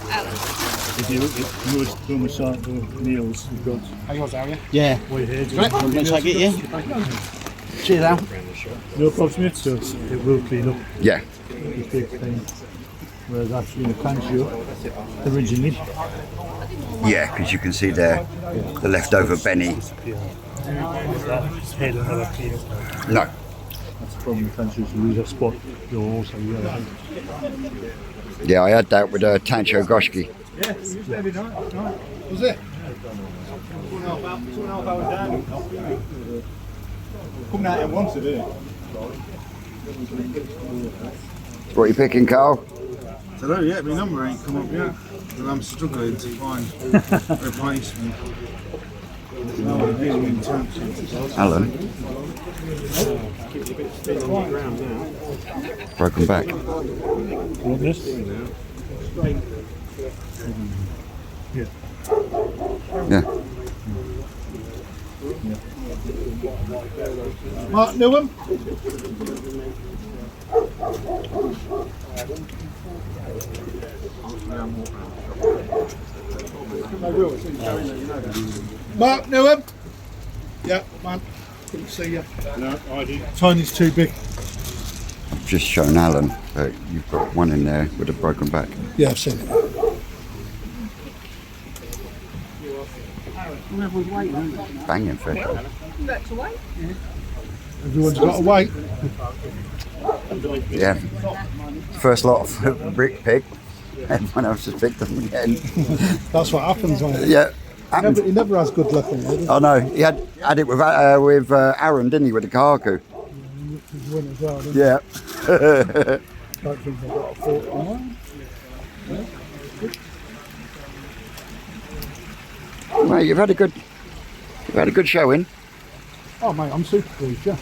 If you look at most homicidal males, you've got. How yours, Al? Yeah. White heads. Right, I'm going to take it, yeah. Cheers, Al. No problem, mate. So it will clean up. Yeah. It takes time. Whereas actually in a Cancio, originally. Yeah, because you can see there the leftover Benny. Head will never clean up. No. That's the problem with Cancios. You lose a spot, you'll also wear a head. Yeah, I had that with Tancho Goshki. Yeah, it was very nice. Was it? 2.5 hours down. Coming out at once, didn't it? What are you picking, Carl? I don't know yet, my number ain't come up yet. And I'm struggling to find a replacement. Alan? Broken back. You want this? Yeah. Yeah. Mark Newham. Mark Newham. Yeah, man. Couldn't see you. No, I did. Tiny's too big. I've just shown Alan that you've got one in there with a broken back. Yeah, I've seen it. Banging fish. Everyone's got to wait. Yeah. First lot of brick pig. Everyone else has picked them again. That's what happens, mate. Yeah. He never has good luck on it. I know. He had it with Aaron, didn't he, with the Kaku? He's won as well, didn't he? Yeah. Don't think they've got a 41. Mate, you've had a good showing. Oh mate, I'm super pleased, yeah.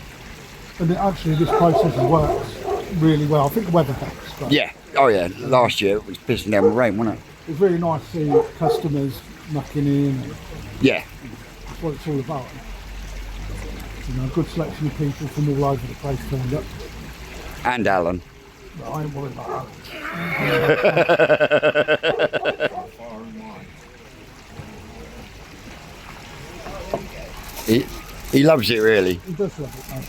And actually this process works really well. I think the weather helps. But Yeah. Oh yeah. Last year it was pissing down with rain, wasn't it? it's really nice to see customers knocking in. And Yeah. that's what it's all about. You know, a good selection of people from all over the place turned up. And Alan. But I ain't worried about He loves it really. He does love it, mate.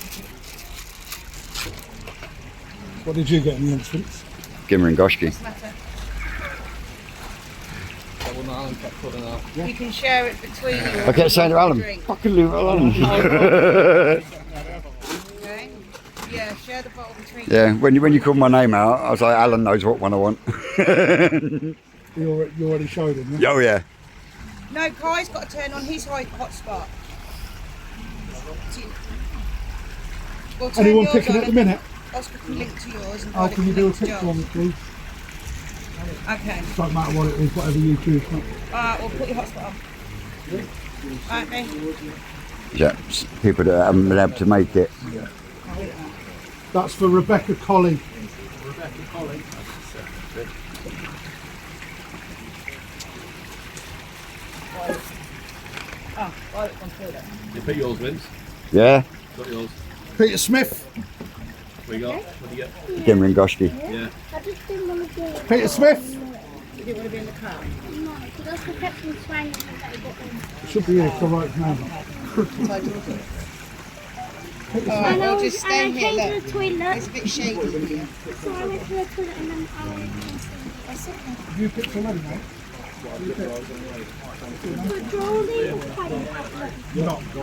What did you get in the entrance? Gimmer and Goshki. You can share it between you. I kept saying to Alan, fucking leave it alone. Okay. Yeah, share the bottle between Yeah, when you called my name out, I was like, Alan knows what one I want. You already showed him, yeah? Oh yeah. No, Kai's got to turn on his hotspot. We'll turn Anyone yours picking on at the minute? Oscar can link to yours and How Carly can you do a link to picture on John's. me, please? Okay. Don't matter what it is, whatever you choose. Mate. Alright, we'll put your hotspot on. Alright, mate. Yeah, people that haven't been able to make it. That's for Rebecca Colley. Oh, right, I'm through that. You pick yours, Vince. Yeah. Got yours. Peter Smith. What you got? What do you get? Gimmer and Goshki. Yeah. I just didn't want to do it. Peter Smith. You didn't want to be in the car? No, because that's the Captain Swan that you got in. Should be here for right now. Alright, we'll just stand here, to look. the toilet. It's a bit shady in here. So I went to the toilet and then I went to the You picked already, mate?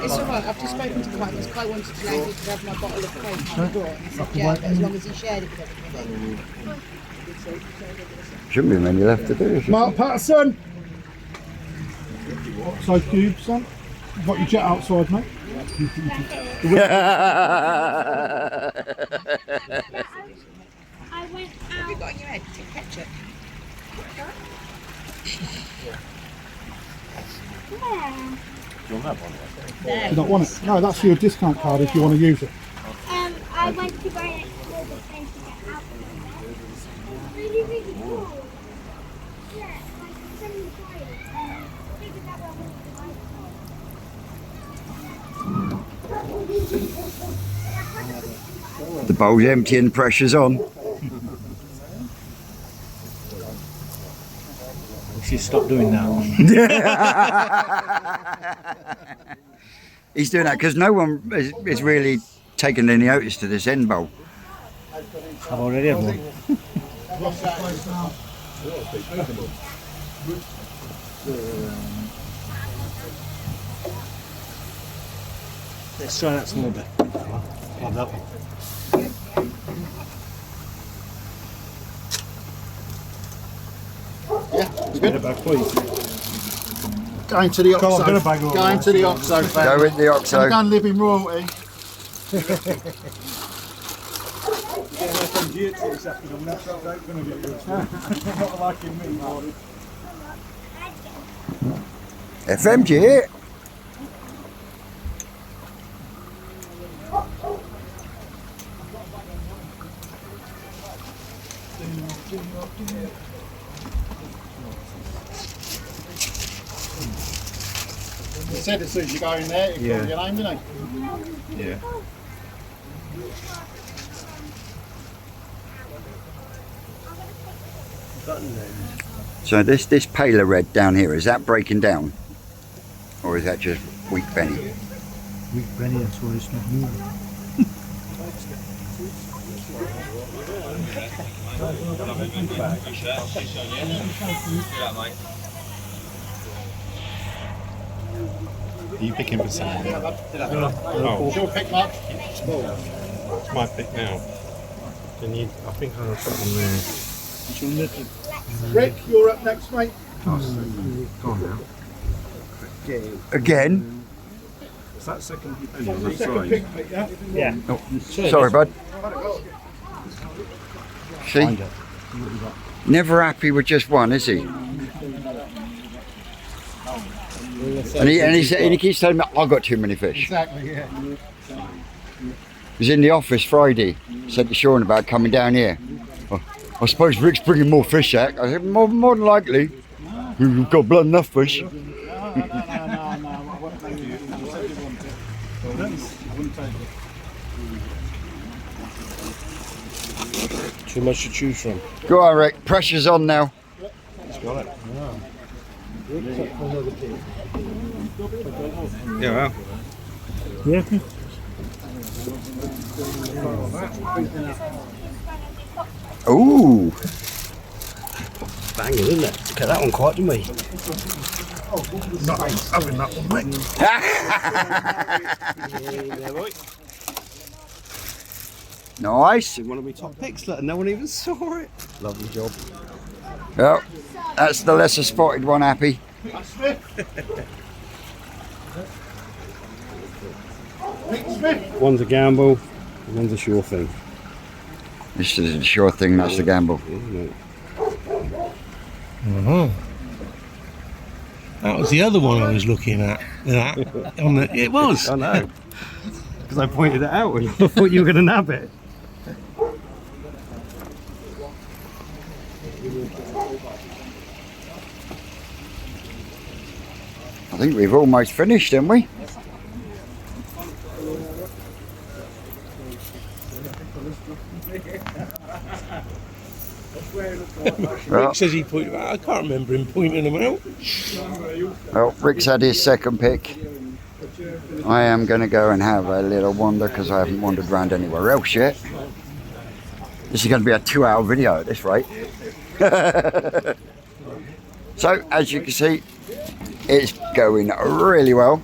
It's alright, I've just spoken to Kai because Kai wanted to know if he could have my bottle of Coke on the door. And he said, yeah, but as long as he shared it with everybody. Shouldn't be many left to do. should Mark Patterson. Outside cube, son. You've got your jet outside, mate. there? I went What have you got in your head? Ketchup? yeah. Do you not want it? No, that's your discount card if you want to use it. I went to buy it for the place to get out. really, really cool. Yeah, like semi-quiet. Maybe that one The bowl's empty and the pressure's on. She stopped doing that. He's doing that because no one is really taking any notice to this end bowl. I've already had one. Let's try that some more bit. Have that one. Yeah, Let's get it back, please. Going to the Come on, get a OXO. bag of Going to the OXO, Go family. with the OXO. I'm going living royalty. FMG. He said as soon as you go in there, you call your name, didn't he? Yeah. So this paler red down here, is that breaking down? Or is that just weak Benny? Weak Benny, that's why it's not moving. Are you picking for someone? Oh. It's your pick, Mark. It's my pick now. Can you? I think I'll put one there. Rick, you're up next, mate. Oh, gone now. Again? Is that second penny on The that second side? pick, mate, yeah? Yeah. Oh, sorry, bud. See? Never happy with just one, is he? And he keeps telling me, I've got too many fish. Exactly, yeah. He was in the office Friday, said to Sean about coming down here. Oh, I suppose Rick's bringing more fish out. I said, more than likely. We've got blood enough fish. Too much to choose from. Go on, Rick. Pressure's on now. He's got it. Yeah, well. Yeah. Ooh. Banging, isn't it? Look at that one quite, didn't we? Not having that one, mate. Nice. One of my top picks, and no one even saw it. Lovely job. Well, that's the lesser spotted one, Happy. That's Smith. Nick Smith. One's a gamble, one's a sure thing. This is a sure thing, that's the gamble. That was the other one I was looking at. It was. I know. Because I pointed it out when I thought you were going to nab it. I think we've almost finished, haven't we? Rick says he pointed them out. I can't remember him pointing them out. Well, Rick's had his second pick. I am going to go and have a little wander because I haven't wandered around anywhere else yet. This is going to be a 2-hour video at this rate. So, as you can see, it's going really well.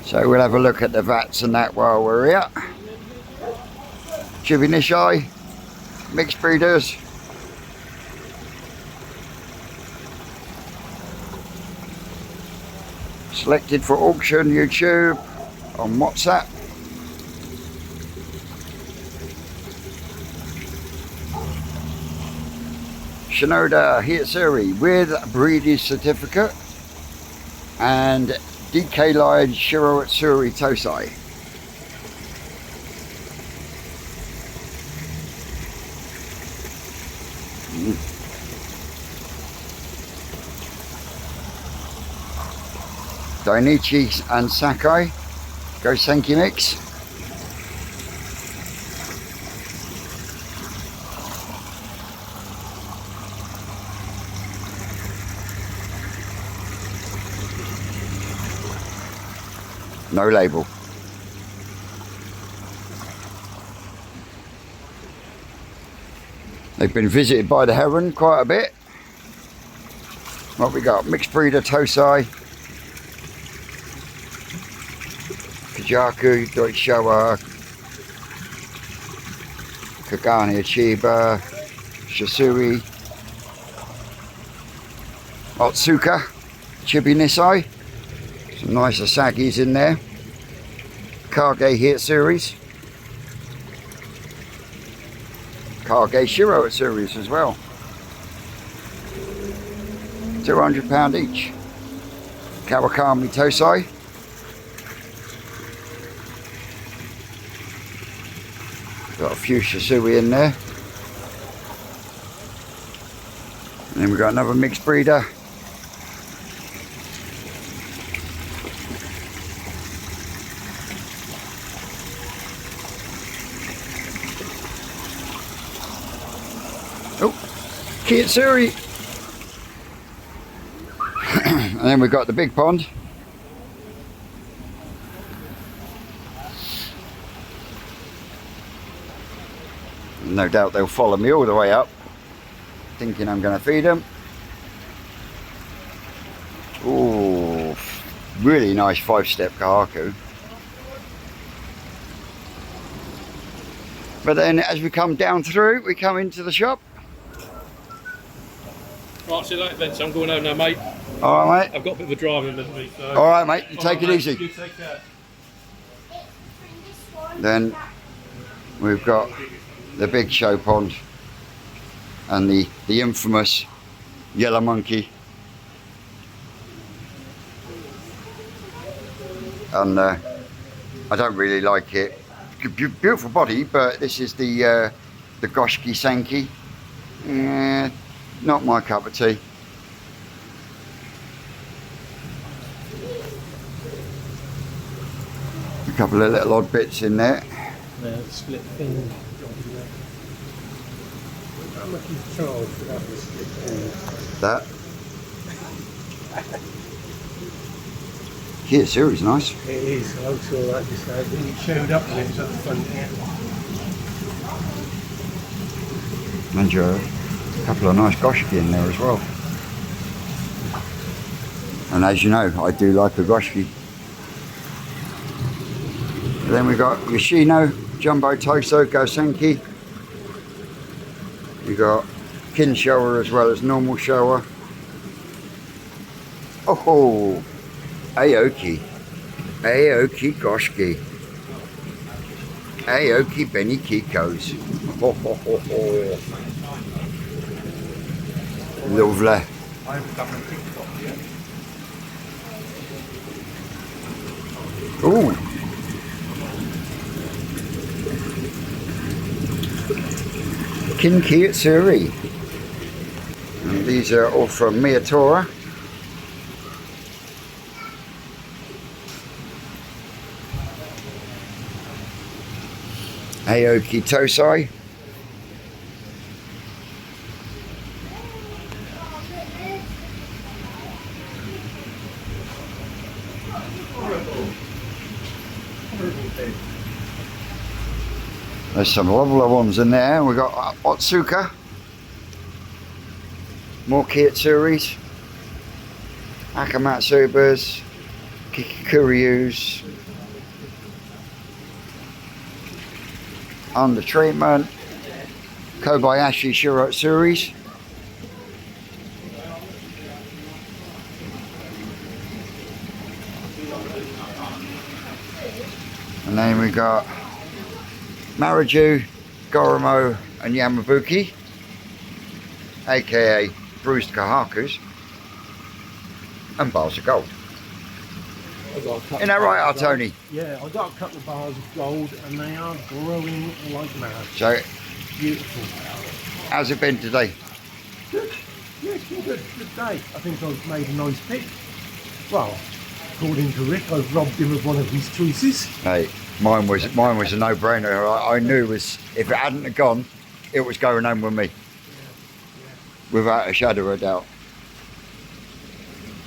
So we'll have a look at the vats and that while we're here. Chivinishi, mixed breeders. Selected for auction, YouTube, on WhatsApp. Shinoda Hitsuri with breeder's certificate and DK Line Shiro Atsuri Tosai. Dainichi and Sakai Gosenki mix. No label. They've been visited by the heron quite a bit. What we got? Mixed breeder Tosai, Kajaku, Deutschowa, Kagani Chiba, Shisui, Otsuka, Chibi Nisai. Some nice Asagis in there. Kage Hit Series. Kage Shiro at Series as well. £200 each. Kawakami Tosai. Got a few Shisui in there. And then we've got another mixed breeder. Oh, Kitsuri. And then we've got the big pond. No doubt they'll follow me all the way up, thinking I'm going to feed them. Ooh, really nice 5-step kahaku. But then as we come down through, we come into the shop. Right, see you later then, so I'm going home now, mate. All right, mate. I've got a bit of a driving with me. So. All right, mate. You take it mate. easy. You take care. Then we've got the big show pond and the infamous yellow monkey. And I don't really like it. Beautiful body, but this is the Goshki Senki. Not my cup of tea. A couple of little odd bits in there. Split thing. How much is charged for that split thing? That. Kia Series, nice. It is. I saw that just now. When it showed up and it was at the front here. And a couple of nice Goshki in there as well. And as you know, I do like a Goshki. Then we got Yoshino, Jumbo Toso, Gosenki. You got kin shower as well as normal shower. Oh, Aoki, Aoki Goshki, Aoki Benny Kikos. Ho, ho, ho, ho. Lovely. Ooh. Kinki Tsuri. And these are all from Miyatora. Aoki Tosai. There's some lovely ones in there. We've got Otsuka, more Kitsuris, Akamatsubas, Kikuryus, Under Treatment, Kobayashi Shirotsuris. And then we got Mariju, Goromo and Yamabuki, aka bruised kahakus, and bars of gold. Isn't that right, Tony? Yeah, I got a couple of bars of gold and they are growing like mad. So, beautiful. how's it been today? Good. Yeah, it's been good. Good day. I think I've made a nice pick. Well, according to Rick, I've robbed him of one of his choices. Hey, mine was a no-brainer. I knew if it hadn't have gone, it was going home with me. Without a shadow of a doubt.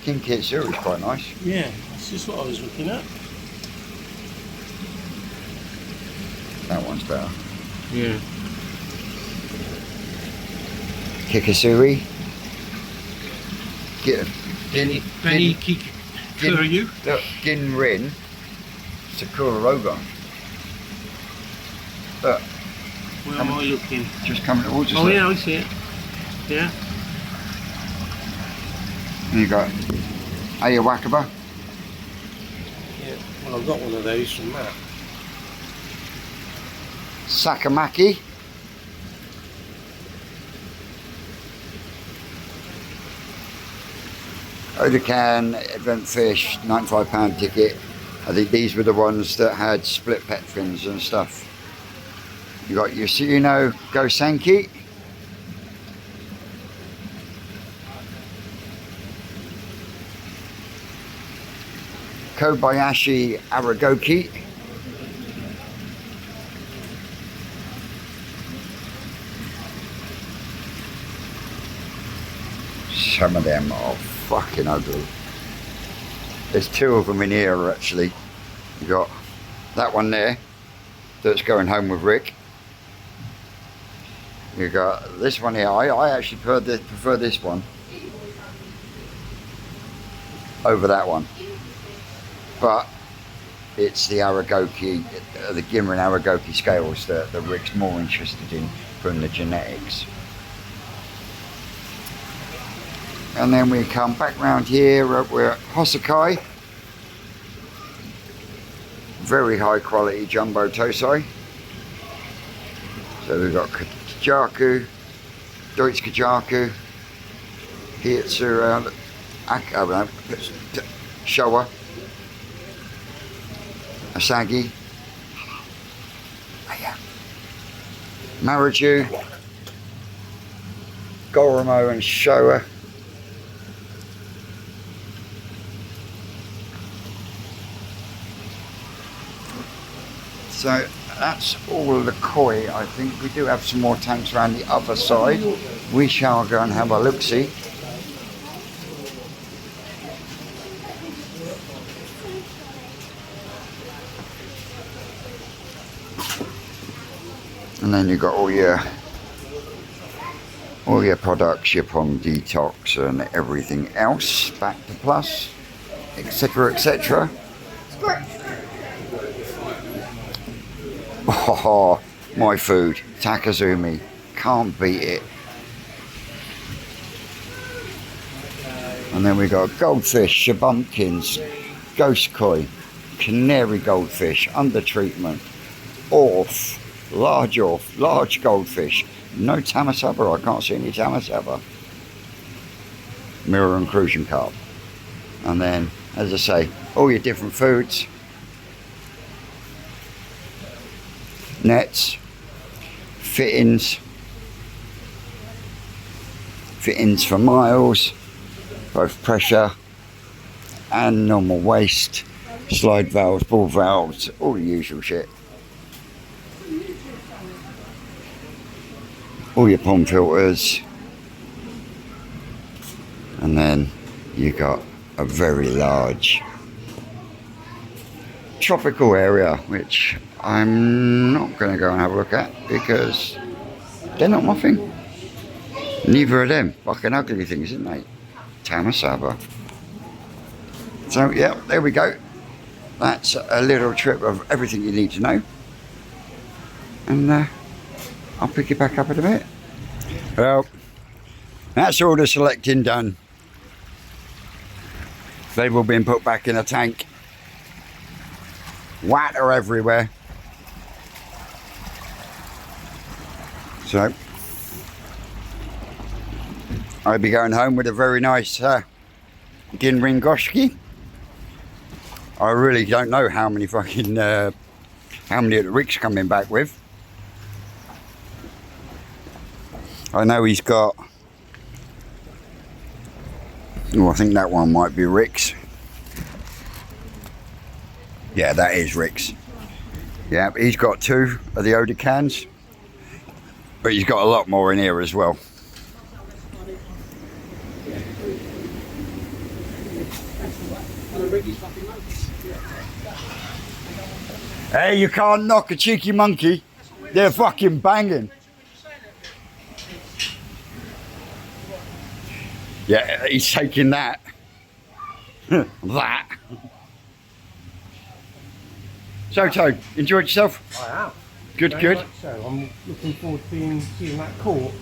King Kitsuru is quite nice. Yeah, that's just what I was looking at. That one's better. Yeah. Kikasuri. Benny Kikuru. Look, Ginrin. Sakura Rogon. Look. Where am I looking? Just coming towards us. Oh yeah, I see it. Yeah. And you got Ayawakaba. Yeah. Well, I've got one of those from that. Sakamaki. Odakan Event Fish, £95 ticket. I think these were the ones that had split pet fins and stuff. You got Yoshino Gosanki. Kobayashi Aragoki. Some of them are fucking ugly. There's two of them in here actually. You got that one there that's going home with Rick. You got this one here. I actually prefer this one over that one. But it's the Aragoki, the Ginrin Aragoki scales that Rick's more interested in from the genetics. And then we come back round here, we're at Hosakai. Very high quality jumbo tosai. So we've got Kajaku, Deutsch Kajaku, Hietsu, Showa, Asagi, Mariju, Goromo and Showa. So that's all the koi. I think we do have some more tanks around the other side. We shall go and have a look-see. And then you've got all your products, your pond detox and everything else, back to plus, etc, etc. Oh, my food, Takazumi, can't beat it. And then we got goldfish, shabumpkins, ghost koi, canary goldfish, under treatment, large goldfish. No tamasaba, I can't see any tamasaba. Mirror and crucian carp. And then, as I say, all your different foods. Nets, fittings for miles, both pressure and normal waste, slide valves, ball valves, all the usual shit. All your pond filters, and then you got a very large tropical area, which I'm not going to go and have a look at because they're not my thing. Neither of them. Fucking ugly things, isn't they? Tamasaba. So yeah, there we go. That's a little trip of everything you need to know. And I'll pick it back up in a bit. Well, that's all the selecting done. They've all been put back in a tank. Water everywhere. So I'll be going home with a very nice Ginrin Goshki. I really don't know how many fucking how many Rick's coming back with. I know he's got Oh, I think that one might be Rick's. Yeah, that is Rick's. Yeah, he's got 2 of the Odakans, but he's got a lot more in here as well. Hey, you can't knock a cheeky monkey. They're fucking banging. Yeah, he's taking that. That. So, Toad, enjoyed yourself? I have. Good, Very good. much so. I'm looking forward to seeing that court.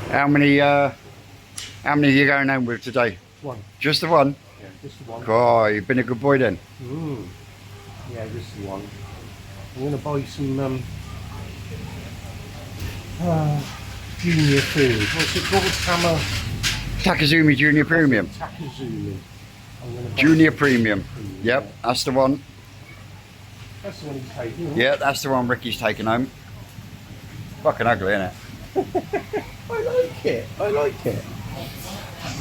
How many are you going home with today? One. Just the one? Yeah, just the one. Oh, you've been a good boy then. Yeah, just the one. I'm going to buy some junior food. What's it called? Takazumi Junior Premium. Takazumi. Junior Premium. Yep, that's the one. That's the one he's taking, isn't it? Yeah, that's the one Ricky's taking home. Fucking ugly, isn't it? I like it. I like it.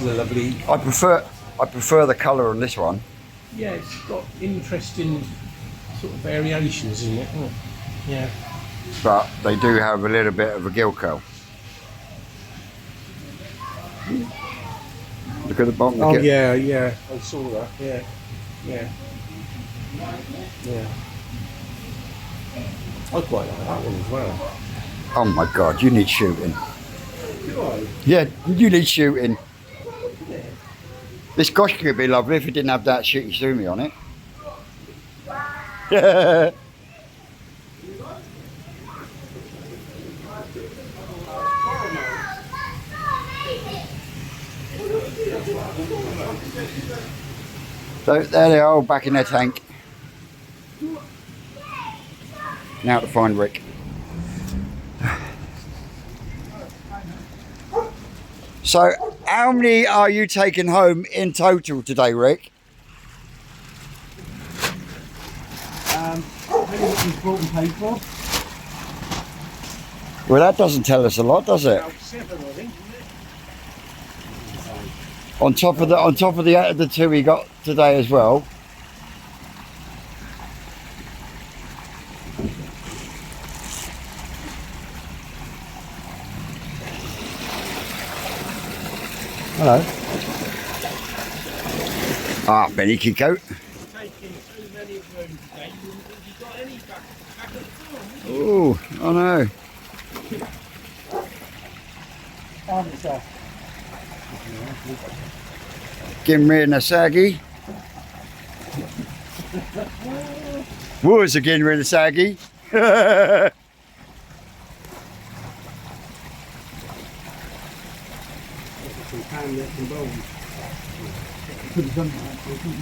Lovely. I prefer the colour on this one. Yeah, it's got interesting sort of variations in it, isn't it? Yeah. But they do have a little bit of a gill curl. Look at the bottom. Oh yeah, yeah. I saw that. Yeah, yeah, yeah. I quite like that one as well. Oh my God, you need shooting. Do I? Yeah, you need shooting. This gosh could be lovely if it didn't have that shitty sumi on it. Yeah. So there they are, all back in their tank. Now to find Rick. So, how many are you taking home in total today, Rick? What was brought and paid for? Well, that doesn't tell us a lot, does it? About 7, I think, isn't it? On top of the 2 he got today as well. Hello. Ah, Benny Kiko. Oh, I know. Gimri and Asagi. Was a Gimri and Asagi. Could have done that, couldn't you?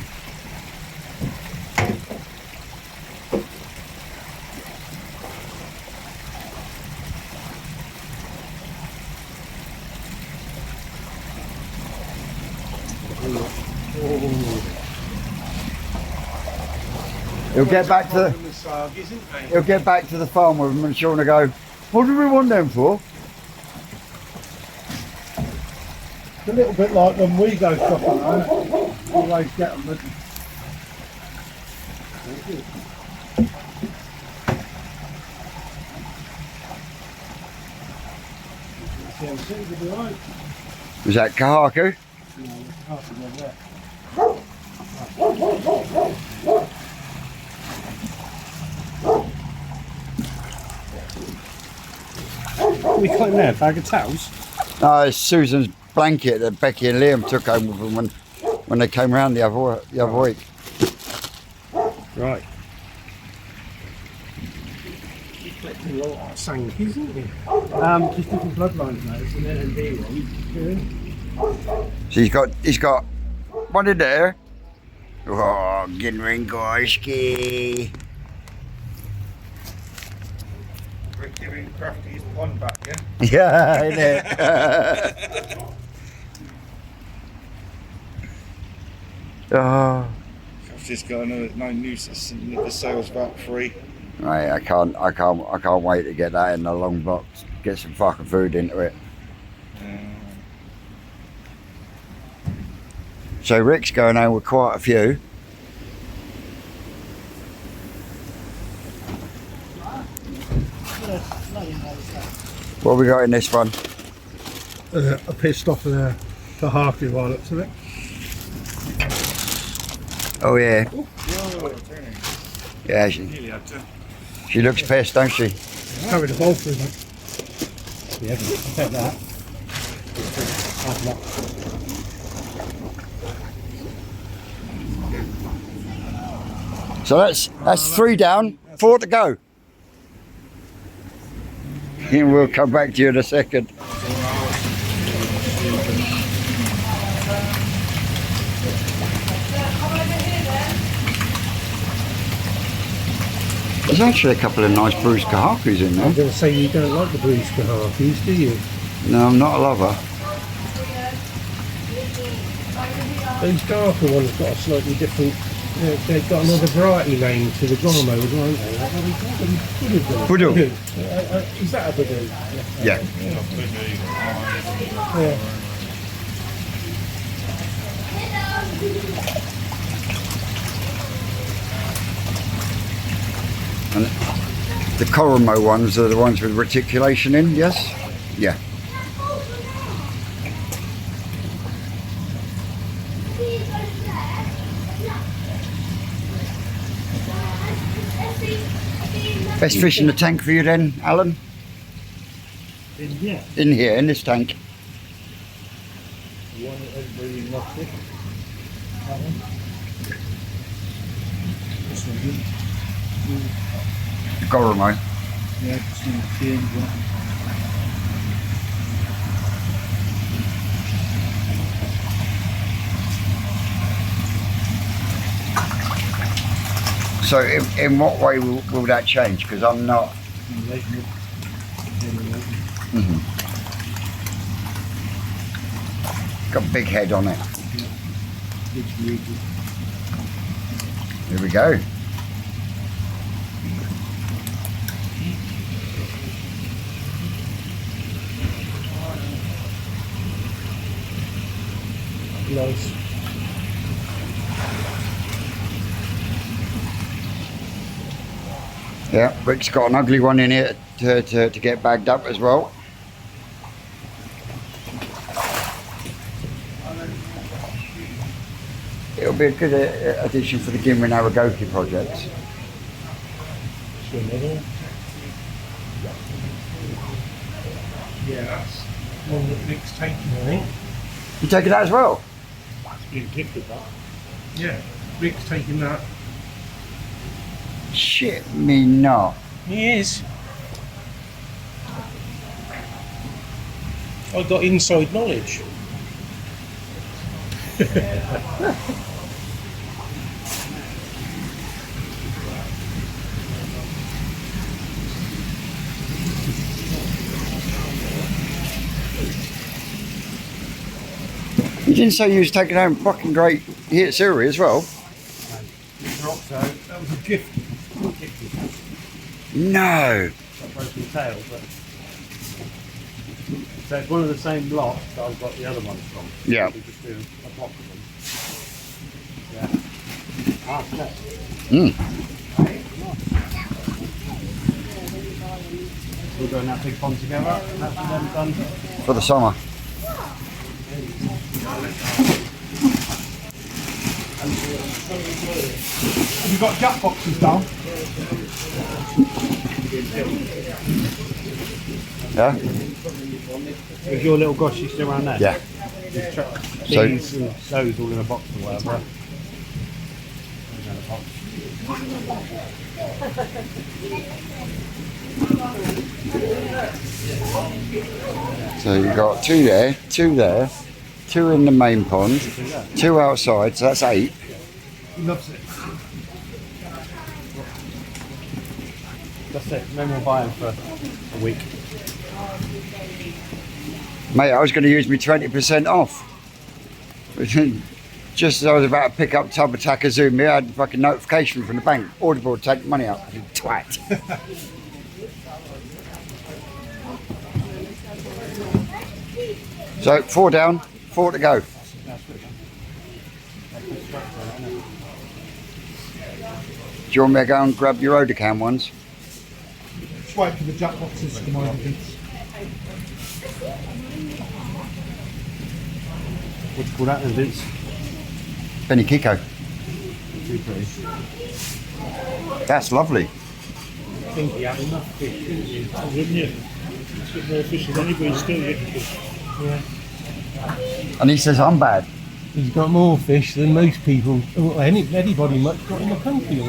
He'll get back to the farm with him and Sean will go, what do we want them for? It's a little bit like when we go shopping, right? Always get them. But... Was that Kahaku? What we got in there? A bag of towels? No, it's Susan's blanket that Becky and Liam took home with them when they came round the other week. Right. You're collecting a lot of sank, isn't you? Just different bloodlines now. It's an NMB one. So he's got one in there. Oh, Ginring Gorski. We're giving Crafty his pond back, yeah? Yeah, innit? Oh. Crafty's got no nuisance and the sale's about 3. Right, I can't wait to get that in the long box. Get some fucking food into it. So Rick's going home with quite a few. What have we got in this one? I pissed off the Harky while looks of it. Oh yeah. Yeah, she looks pissed, don't she? Carried the ball through, mate. Yeah, I'll take that. So that's 3 down, 4 to go. And we'll come back to you in a second. There's actually a couple of nice bruised kahakus in I'm there. going to say you don't like the bruised kahakis, do you? No, I'm not a lover. These darker ones got a slightly different. They've got another variety name to the Gormos, haven't they? What do we call them? Voodoo. Is that a voodoo? Yeah. Yeah. And the Coromo ones are the ones with reticulation in, yes? Yeah. Best fish in the tank for you then, Alan? In here? In here, in this tank. The one that everybody loves it. That one? This one here? The Coromo. Yeah, just going to change one. So in what way will that change? Because I'm not... Got a big head on it. Here we go. Nice. Yeah, Rick's got an ugly one in here to get bagged up as well. It'll be a good addition for the Gimrin Aragoki project. Yeah, that's one that Rick's taking, I think. You taking that as well? It's been gifted, that. Yeah, Rick's taking that. Shit me not. He is. I got inside knowledge. You didn't say you was taking home fucking great hit Siri as well? That was a gift. No. Got broken tail, but so it's one of the same lot that I've got the other ones from. Yeah. We just do a block of them. Yeah. Ah, no. We'll go in that big pond together. That's them done. For the summer. Have you got jack boxes down? Yeah? Is your little goshy still around there? Yeah. So, these and those all in a box or whatever. So you've got 2 there, 2 there, 2 in the main pond, 2 outside, so that's 8. He loves it. That's it. No more buying for a week. Mate, I was going to use me 20% off. Just as I was about to pick up tub of Takazumi, I had a fucking notification from the bank. Audible, take the money out. You twat. So 4 down, 4 to go. you want me to go and grab your Odakan ones? Just wait for the jackboxes to come over, Vince. What do you call that then, Vince? Benny Kiko. That's lovely. I think he had enough fish, didn't you? Wouldn't you? He's got more fish than anybody, still getting fish. Yeah. And he says I'm bad. He's got more fish than most people, or anybody much got in the country.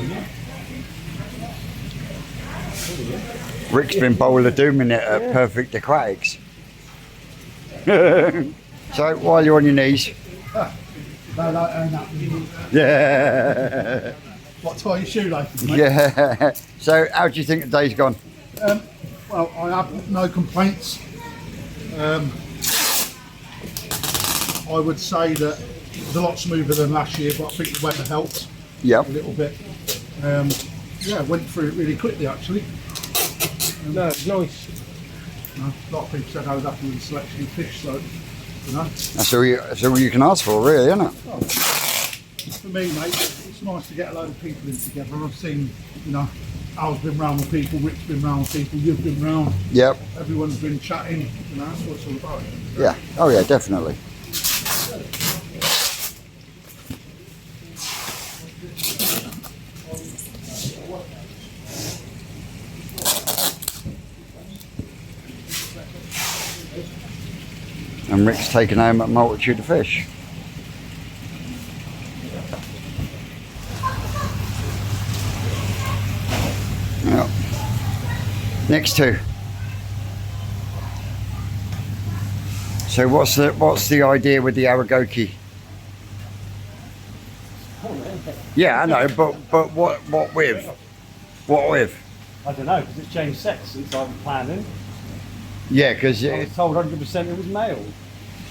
Rick's been bowler dooming it at Perfect Aquatics. So while you're on your knees. Yeah. What, tie your shoelaces, mate? Yeah. So how do you think the day's gone? Well, I have no complaints. I would say that it was a lot smoother than last year, but I think the weather helped a little bit. Yeah, went through it really quickly actually. No, it's nice. A lot of people said I was happy with the selection of fish, so you know. That's all you can ask for, really, isn't it? Well, for me, mate, it's nice to get a load of people in together. I've seen, you know, Al's been round with people, Rick's been round with people, you've been round. Yep. Everyone's been chatting, you know, that's what it's all about. Yeah. Oh yeah, definitely. And Rick's taken home a multitude of fish. Yep. Next two. So what's the idea with the Aragoki? Yeah, I know, but what with? What with? I don't know, because it's changed sex since I was planning. Yeah, because I was told 100% it was male.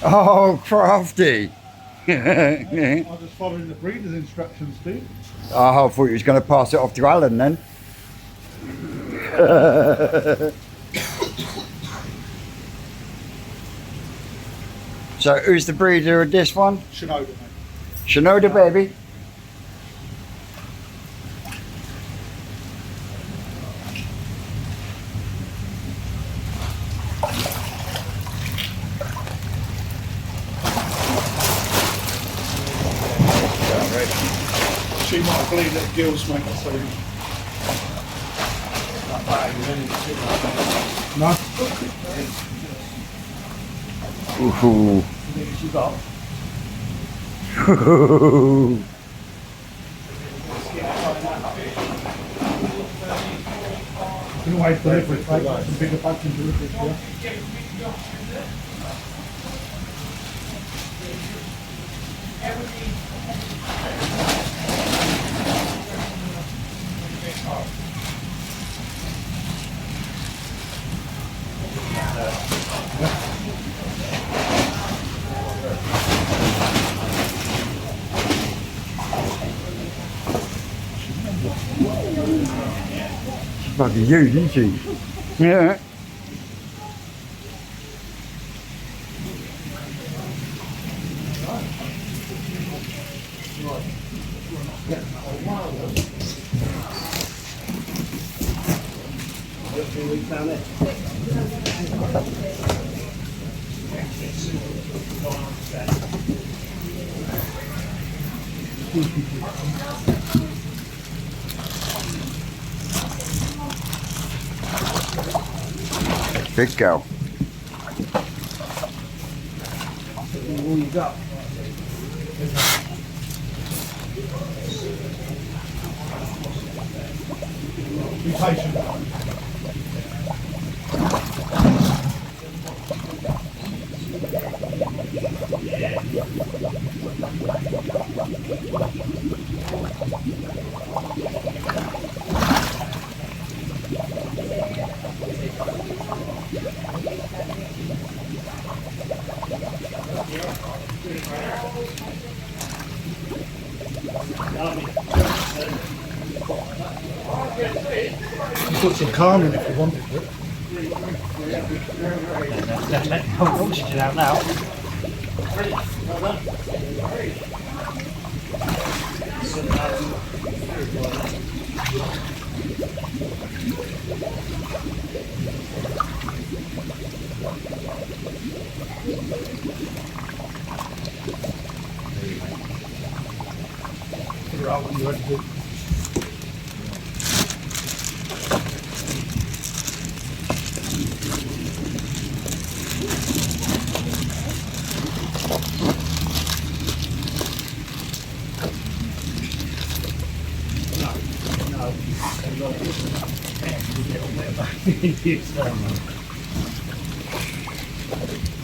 Oh, crafty! I'm just following the breeder's instructions, dude. Oh, I thought you was going to pass it off to Alan then. So who's the breeder of this one? Shinoda, mate. Shinoda, baby. She might bleed at gills, mate, so. No? Ooh. You got? Can wait for delivery, mate. Some bigger bags and delivery, yeah. She's fucking huge, isn't she? Yeah. Big girl. All you got. Be patient. You put some calm in if you wanted to. Let's let the oxygen out now. Figure out what you want to do.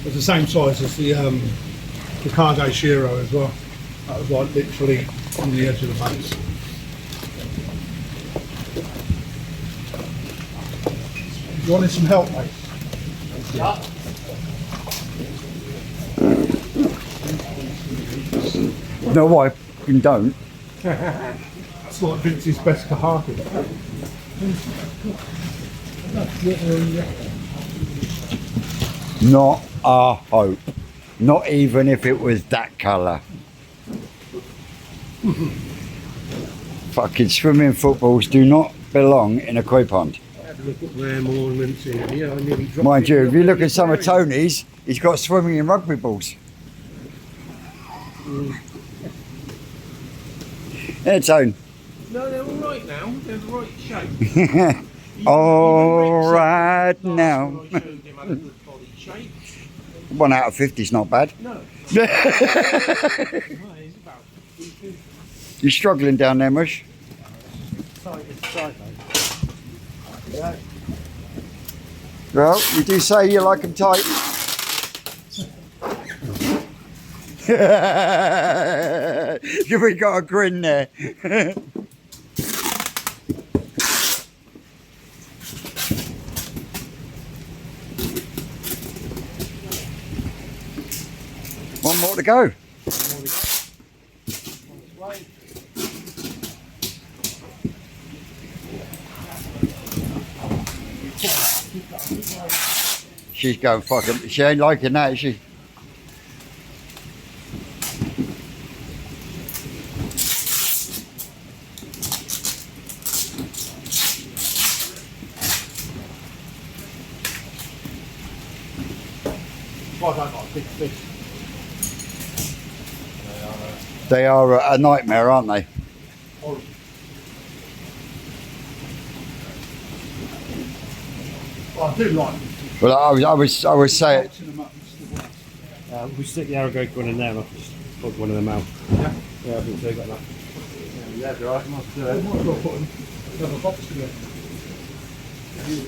It's the same size as the Ricardo Shiro as well. That was like literally on the edge of the base. You wanted some help, mate? Yeah. No, I fucking don't. That's like Vince's best kahaki. Not a hope. Not even if it was that colour. Fucking swimming footballs do not belong in a koi pond. Look at them ornaments in here. I nearly dropped Mind it. you, if you look at some of Tony's, he's got swimming and rugby balls. Yeah, Tone. No, they're all right now. They're the right shape. All right now. I showed him had a good body shape. 1 out of 50 is not bad. No. You're struggling down there, Mush. Yeah. Well, you do say you like them tight. We got a grin there. One more to go. She's going fucking. She ain't liking that, is she? Well, I don't like big fish. They are a nightmare, aren't they? Horrible. Well, I do like them. Well, I was saying. We stick the arrowroot gun in there and I'll just plug one of them out. Yeah? Yeah, I think so. Got that. Yeah, you're right. Must do it. I might as well put another box together.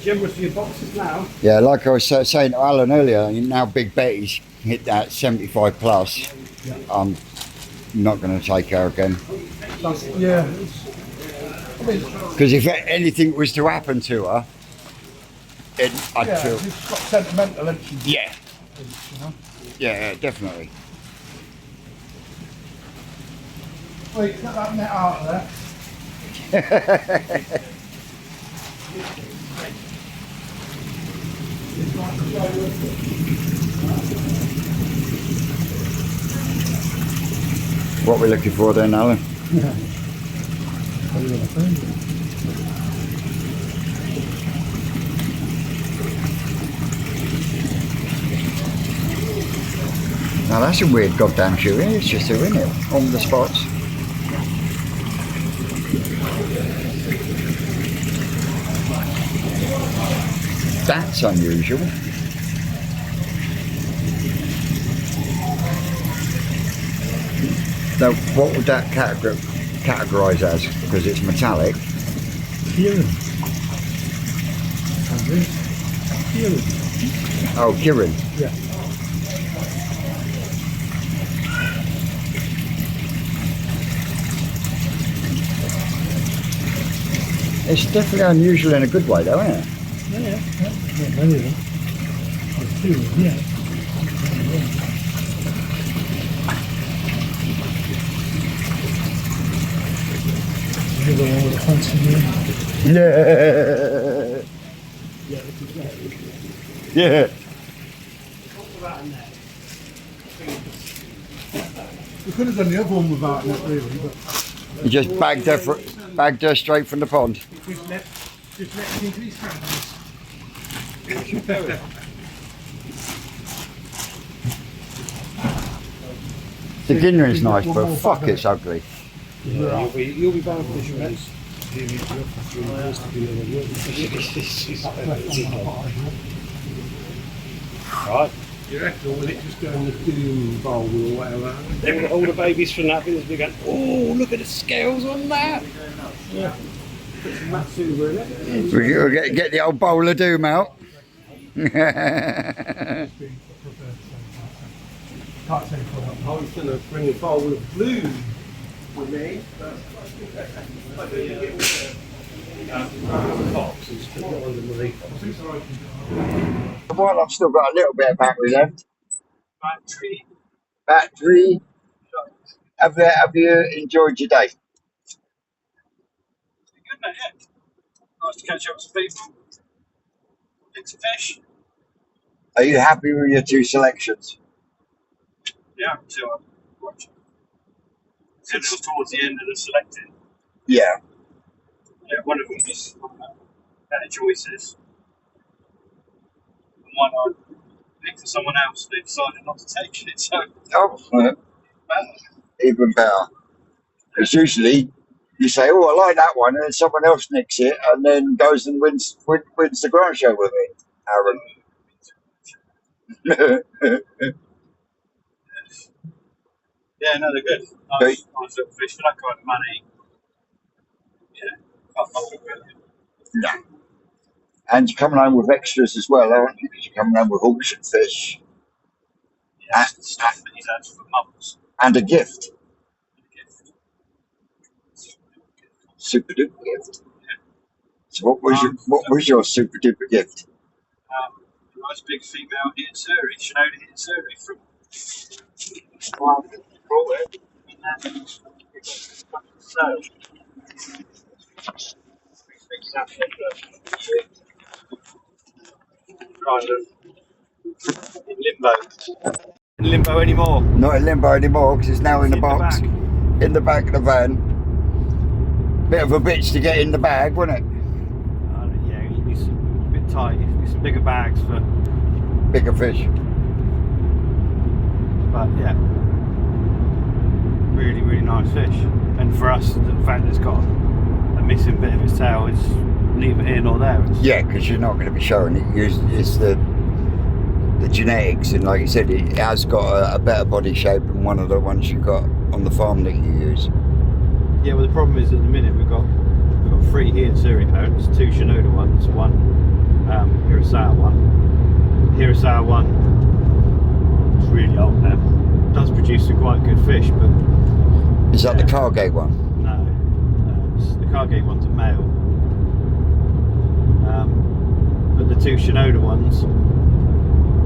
Generous for your boxes now. Yeah, like I was saying to Alan earlier, now Big Betty's hit that 75 plus. Yeah. I'm not going to take her again. Yeah. Because if anything was to happen to her, I'd feel. It's got sentimental interest. Yeah. You know? Yeah, definitely. Wait, get that net out of there. What we're looking for then, Alan? Yeah. Now that's a weird goddamn shoe, isn't it? It's just a, isn't it? On the spots. That's unusual. Now, what would that categorise as? Because it's metallic. Kieran. Kieran. Oh, Kieran. Yeah. It's definitely unusual in a good way, though, isn't it? Yeah. Not many of them. There's two of them, yeah. The one with the fancy name. Yeah. Yeah. We could have done the other one without it, really, but You just bagged her for. Bagged her straight from the pond. Just let it into his hands. The Guinea's nice, but fuck, it's ugly. Yeah, you'll be buying fish from it. Right. You reckon, or will it just go in the doom bowl or whatever? All the babies from that business be going, oh, look at the scales on that. Yeah. Put some Matsuba in it. We'll get the old bowl of doom out. I was going to bring a bowl of blue with me, but I do get all the box and still got underneath. While I've still got a little bit of battery left. Battery. Have you enjoyed your day? Good, mate, yeah. Nice to catch up with some people. Big fish. Are you happy with your 2 selections? Yeah, until I watch it. Until it was towards the end of the selecting. Yeah. Yeah, one of them was better choices. And one I picked for someone else, they decided not to take it, so. Oh, even better. Because usually you say, oh, I like that one, and then someone else nicks it and then goes and wins the grand show with it, Aaron. Yeah, no, they're good. Nice little fish for that kind of money. Yeah, can't fault it really. No. And you're coming home with extras as well, aren't you? Because you're coming home with auction fish. Yeah, stuff that he's had for months. And a gift. Super duper gift. Yeah. So what was your super duper gift? A nice big female hidden surrey, Shinoda hidden surrey from kind of in limbo. In limbo anymore. Not in limbo anymore because it's now in the box. In the back of the van. Bit of a bitch to get in the bag, wasn't it? Yeah, he needs a bit tight. He needs some bigger bags for bigger fish. But yeah, really, really nice fish. And for us, the fact that it's got a missing bit of its tail is neither here nor there. Yeah, because you're not going to be showing it. It's the genetics, and like you said, it has got a better body shape than one of the ones you got on the farm that you use. Yeah, well, the problem is at the minute we've got 3 hidden surrey parents, 2 Shinoda ones, 1 Hirasawa one. Hirasawa one is really old now. Does produce some quite good fish, but is that the Cargate one? No, the Cargate one's a male. But the 2 Shinoda ones,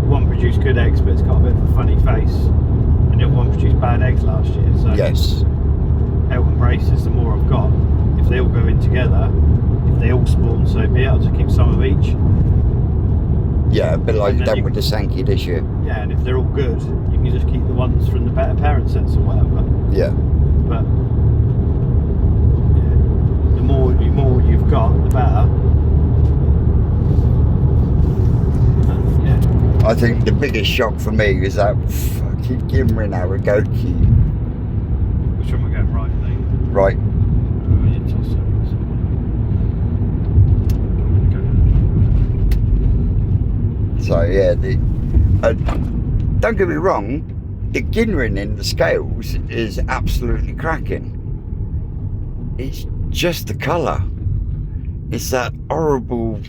one produced good eggs, but it's got a bit of a funny face, and the other one produced bad eggs last year. So yes. Elton braces, the more I've got, if they all go in together, if they all spawn, so be it. I'll just keep some of each. Yeah, a bit like you've done with the Sankey this year. Yeah, and if they're all good, you can just keep the ones from the better parent sets or whatever. Yeah. But yeah, the more you've got, the better. Yeah. I think the biggest shock for me is that fucking Gimrin Aragoki. Which one am I going right, mate? Right. So yeah, don't get me wrong, the Ginrin in the scales is absolutely cracking. It's just the colour. It's that horrible.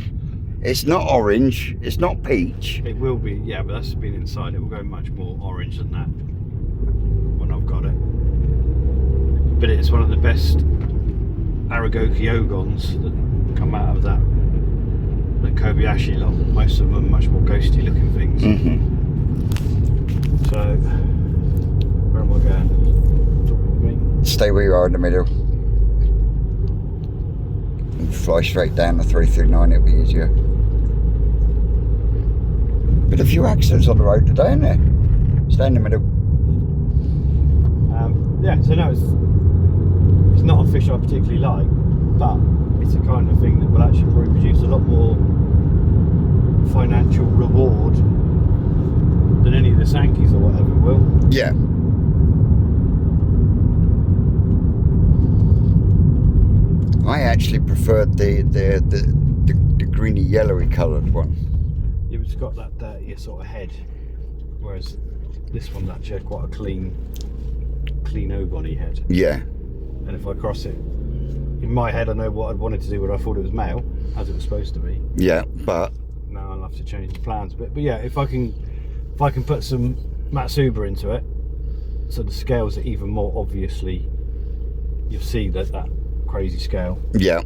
It's not orange. It's not peach. It will be, yeah, but that's been inside. It will go much more orange than that when I've got it. But it's one of the best Aragoki Ogons that come out of that Kobayashi lot. Most of them are much more ghosty looking things. Mm-hmm. So, where am I going? Talking with me? Stay where you are in the middle. And fly straight down the 339, it'll be easier. But a few accidents on the road today, isn't there? Stay in the middle. Yeah, so no, it's not a fish I particularly like. but it's the kind of thing that will actually probably produce a lot more financial reward than any of the Sankeys or whatever will. Yeah. I actually preferred the greeny yellowy coloured one. It's got that dirtier sort of head, whereas this one's actually quite a clean O-body head. Yeah. And if I cross it, in my head I know what I'd wanted to do when I thought it was male, as it was supposed to be. Yeah, but now I'll have to change the plans. But yeah, if I can put some Matsuba into it, so the scales are even more obviously, you'll see that crazy scale. Yeah.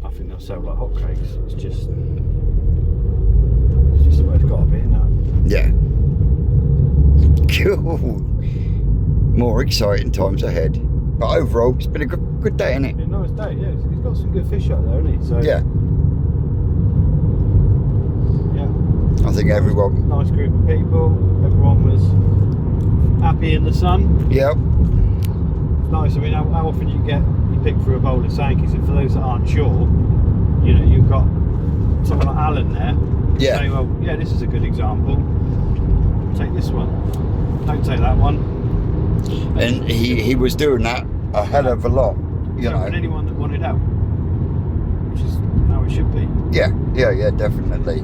I think they'll sell like hotcakes. It's just the way it's got to be, isn't it? Yeah. Cool. More exciting times ahead. But overall, it's been a good day, isn't it? Yeah, nice day, yeah. He's got some good fish out there, hasn't he? So, yeah. Yeah. I think everyone... Nice group of people. Everyone was happy in the sun. Yep. It's nice. I mean, how often you pick through a bowl of Sankeys, and for those that aren't sure, you know, you've got someone like Alan there. Yeah. Saying, well, yeah, this is a good example. Take this one. Don't take that one. And he was doing that a hell of a lot, you know. And anyone that wanted out, which is how it should be. Yeah, definitely.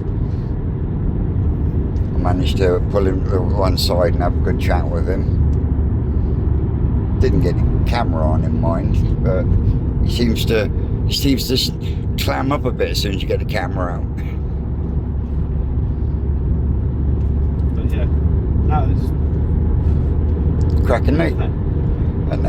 I managed to pull him to one side and have a good chat with him. Didn't get the camera on in mind, but he seems to clam up a bit as soon as you get the camera out. But yeah, no, it's cracking meat. And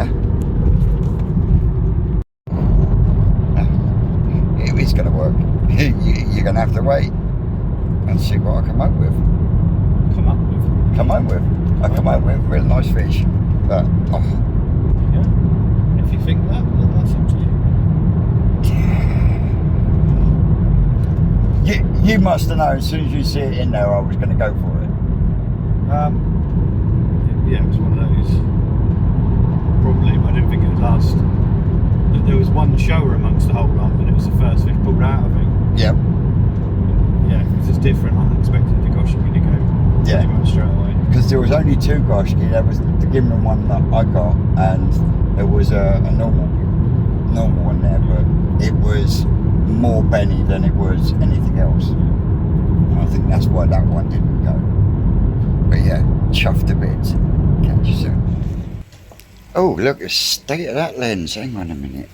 it's going to work. You're going to have to wait and see what I come up with. I come up with really nice fish, but yeah. If you think that, then that's up to you. You must have known as soon as you see it in there, I was going to go for it. Yeah, it was one of those. Probably, but I didn't think it would last. There was one shower amongst the whole lot, and it was the first fish pulled out, I think. Yep. Yeah, because it's different. I expected the goshki to go pretty much straight away. Because there was only two goshki. There was the Gimlin one that I got, and there was a normal one there, but it was more Benny than it was anything else. And I think that's why that one didn't go. But yeah, chuffed a bit. Catch you soon. Oh, look, the state of that lens. Hang on a minute.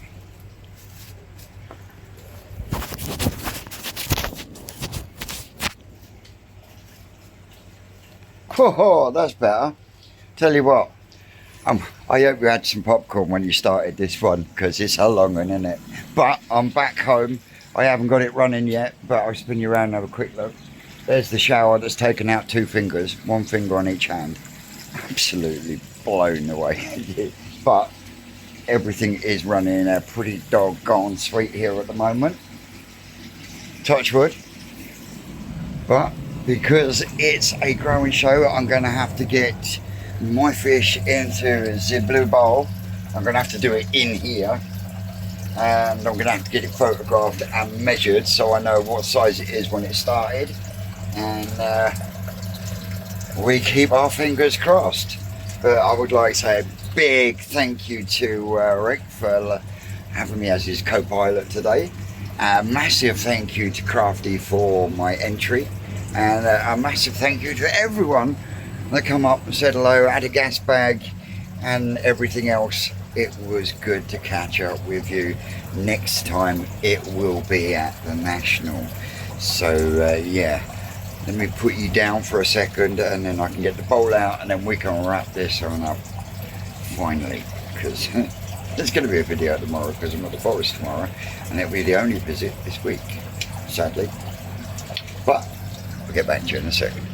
Oh, that's better. Tell you what, I hope you had some popcorn when you started this one, because it's a long one, isn't it? But I'm back home. I haven't got it running yet, but I'll spin you around and have a quick look. There's the shower that's taken out 2 fingers, 1 finger on each hand. Absolutely blown away. But everything is running pretty doggone sweet here at the moment. Touch wood. But because it's a growing show, I'm going to have to get my fish into the blue bowl. I'm going to have to do it in here. And I'm going to have to get it photographed and measured so I know what size it is when it started. And we keep our fingers crossed. But I would like to say a big thank you to Rick for having me as his co-pilot today. A massive thank you to Crafty for my entry. And a massive thank you to everyone that come up and said hello, had a gas bag and everything else. It was good to catch up with you. Next time it will be at the National. So yeah, let me put you down for a second and then I can get the bowl out and then we can wrap this on up finally. Because there's going to be a video tomorrow because I'm at the forest tomorrow and it'll be the only visit this week, sadly. But I'll get back to you in a second.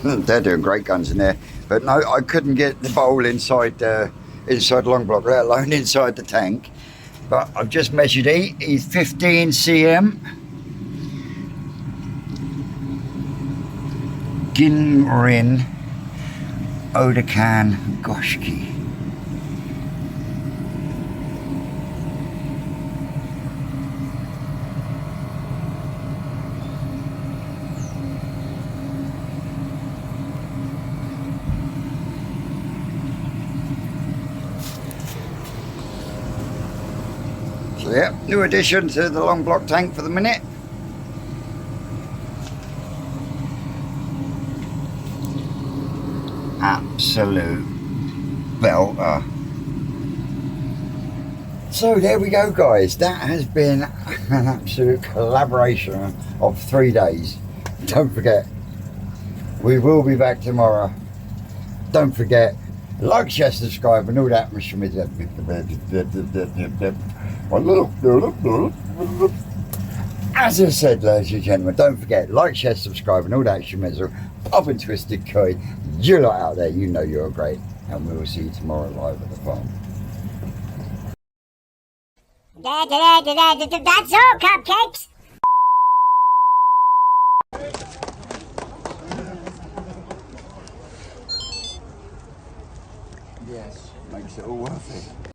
They're doing great guns in there. But no, I couldn't get the bowl inside long block, let alone inside the tank. But I've just measured he's 15 cm. Ginrin Odakan Goshki. Yeah, new addition to the long block tank for the minute. Absolute belter. So there we go, guys. That has been an absolute collaboration of 3 days. Don't forget, we will be back tomorrow. Don't forget, like, share, subscribe, and all that. As I said, ladies and gentlemen, don't forget, like, share, subscribe, and all that schmizzle. Pop and twisted koi. You lot out there, you know you're great. And we will see you tomorrow live at the farm. That's all, cupcakes. Yes, makes it all worth it.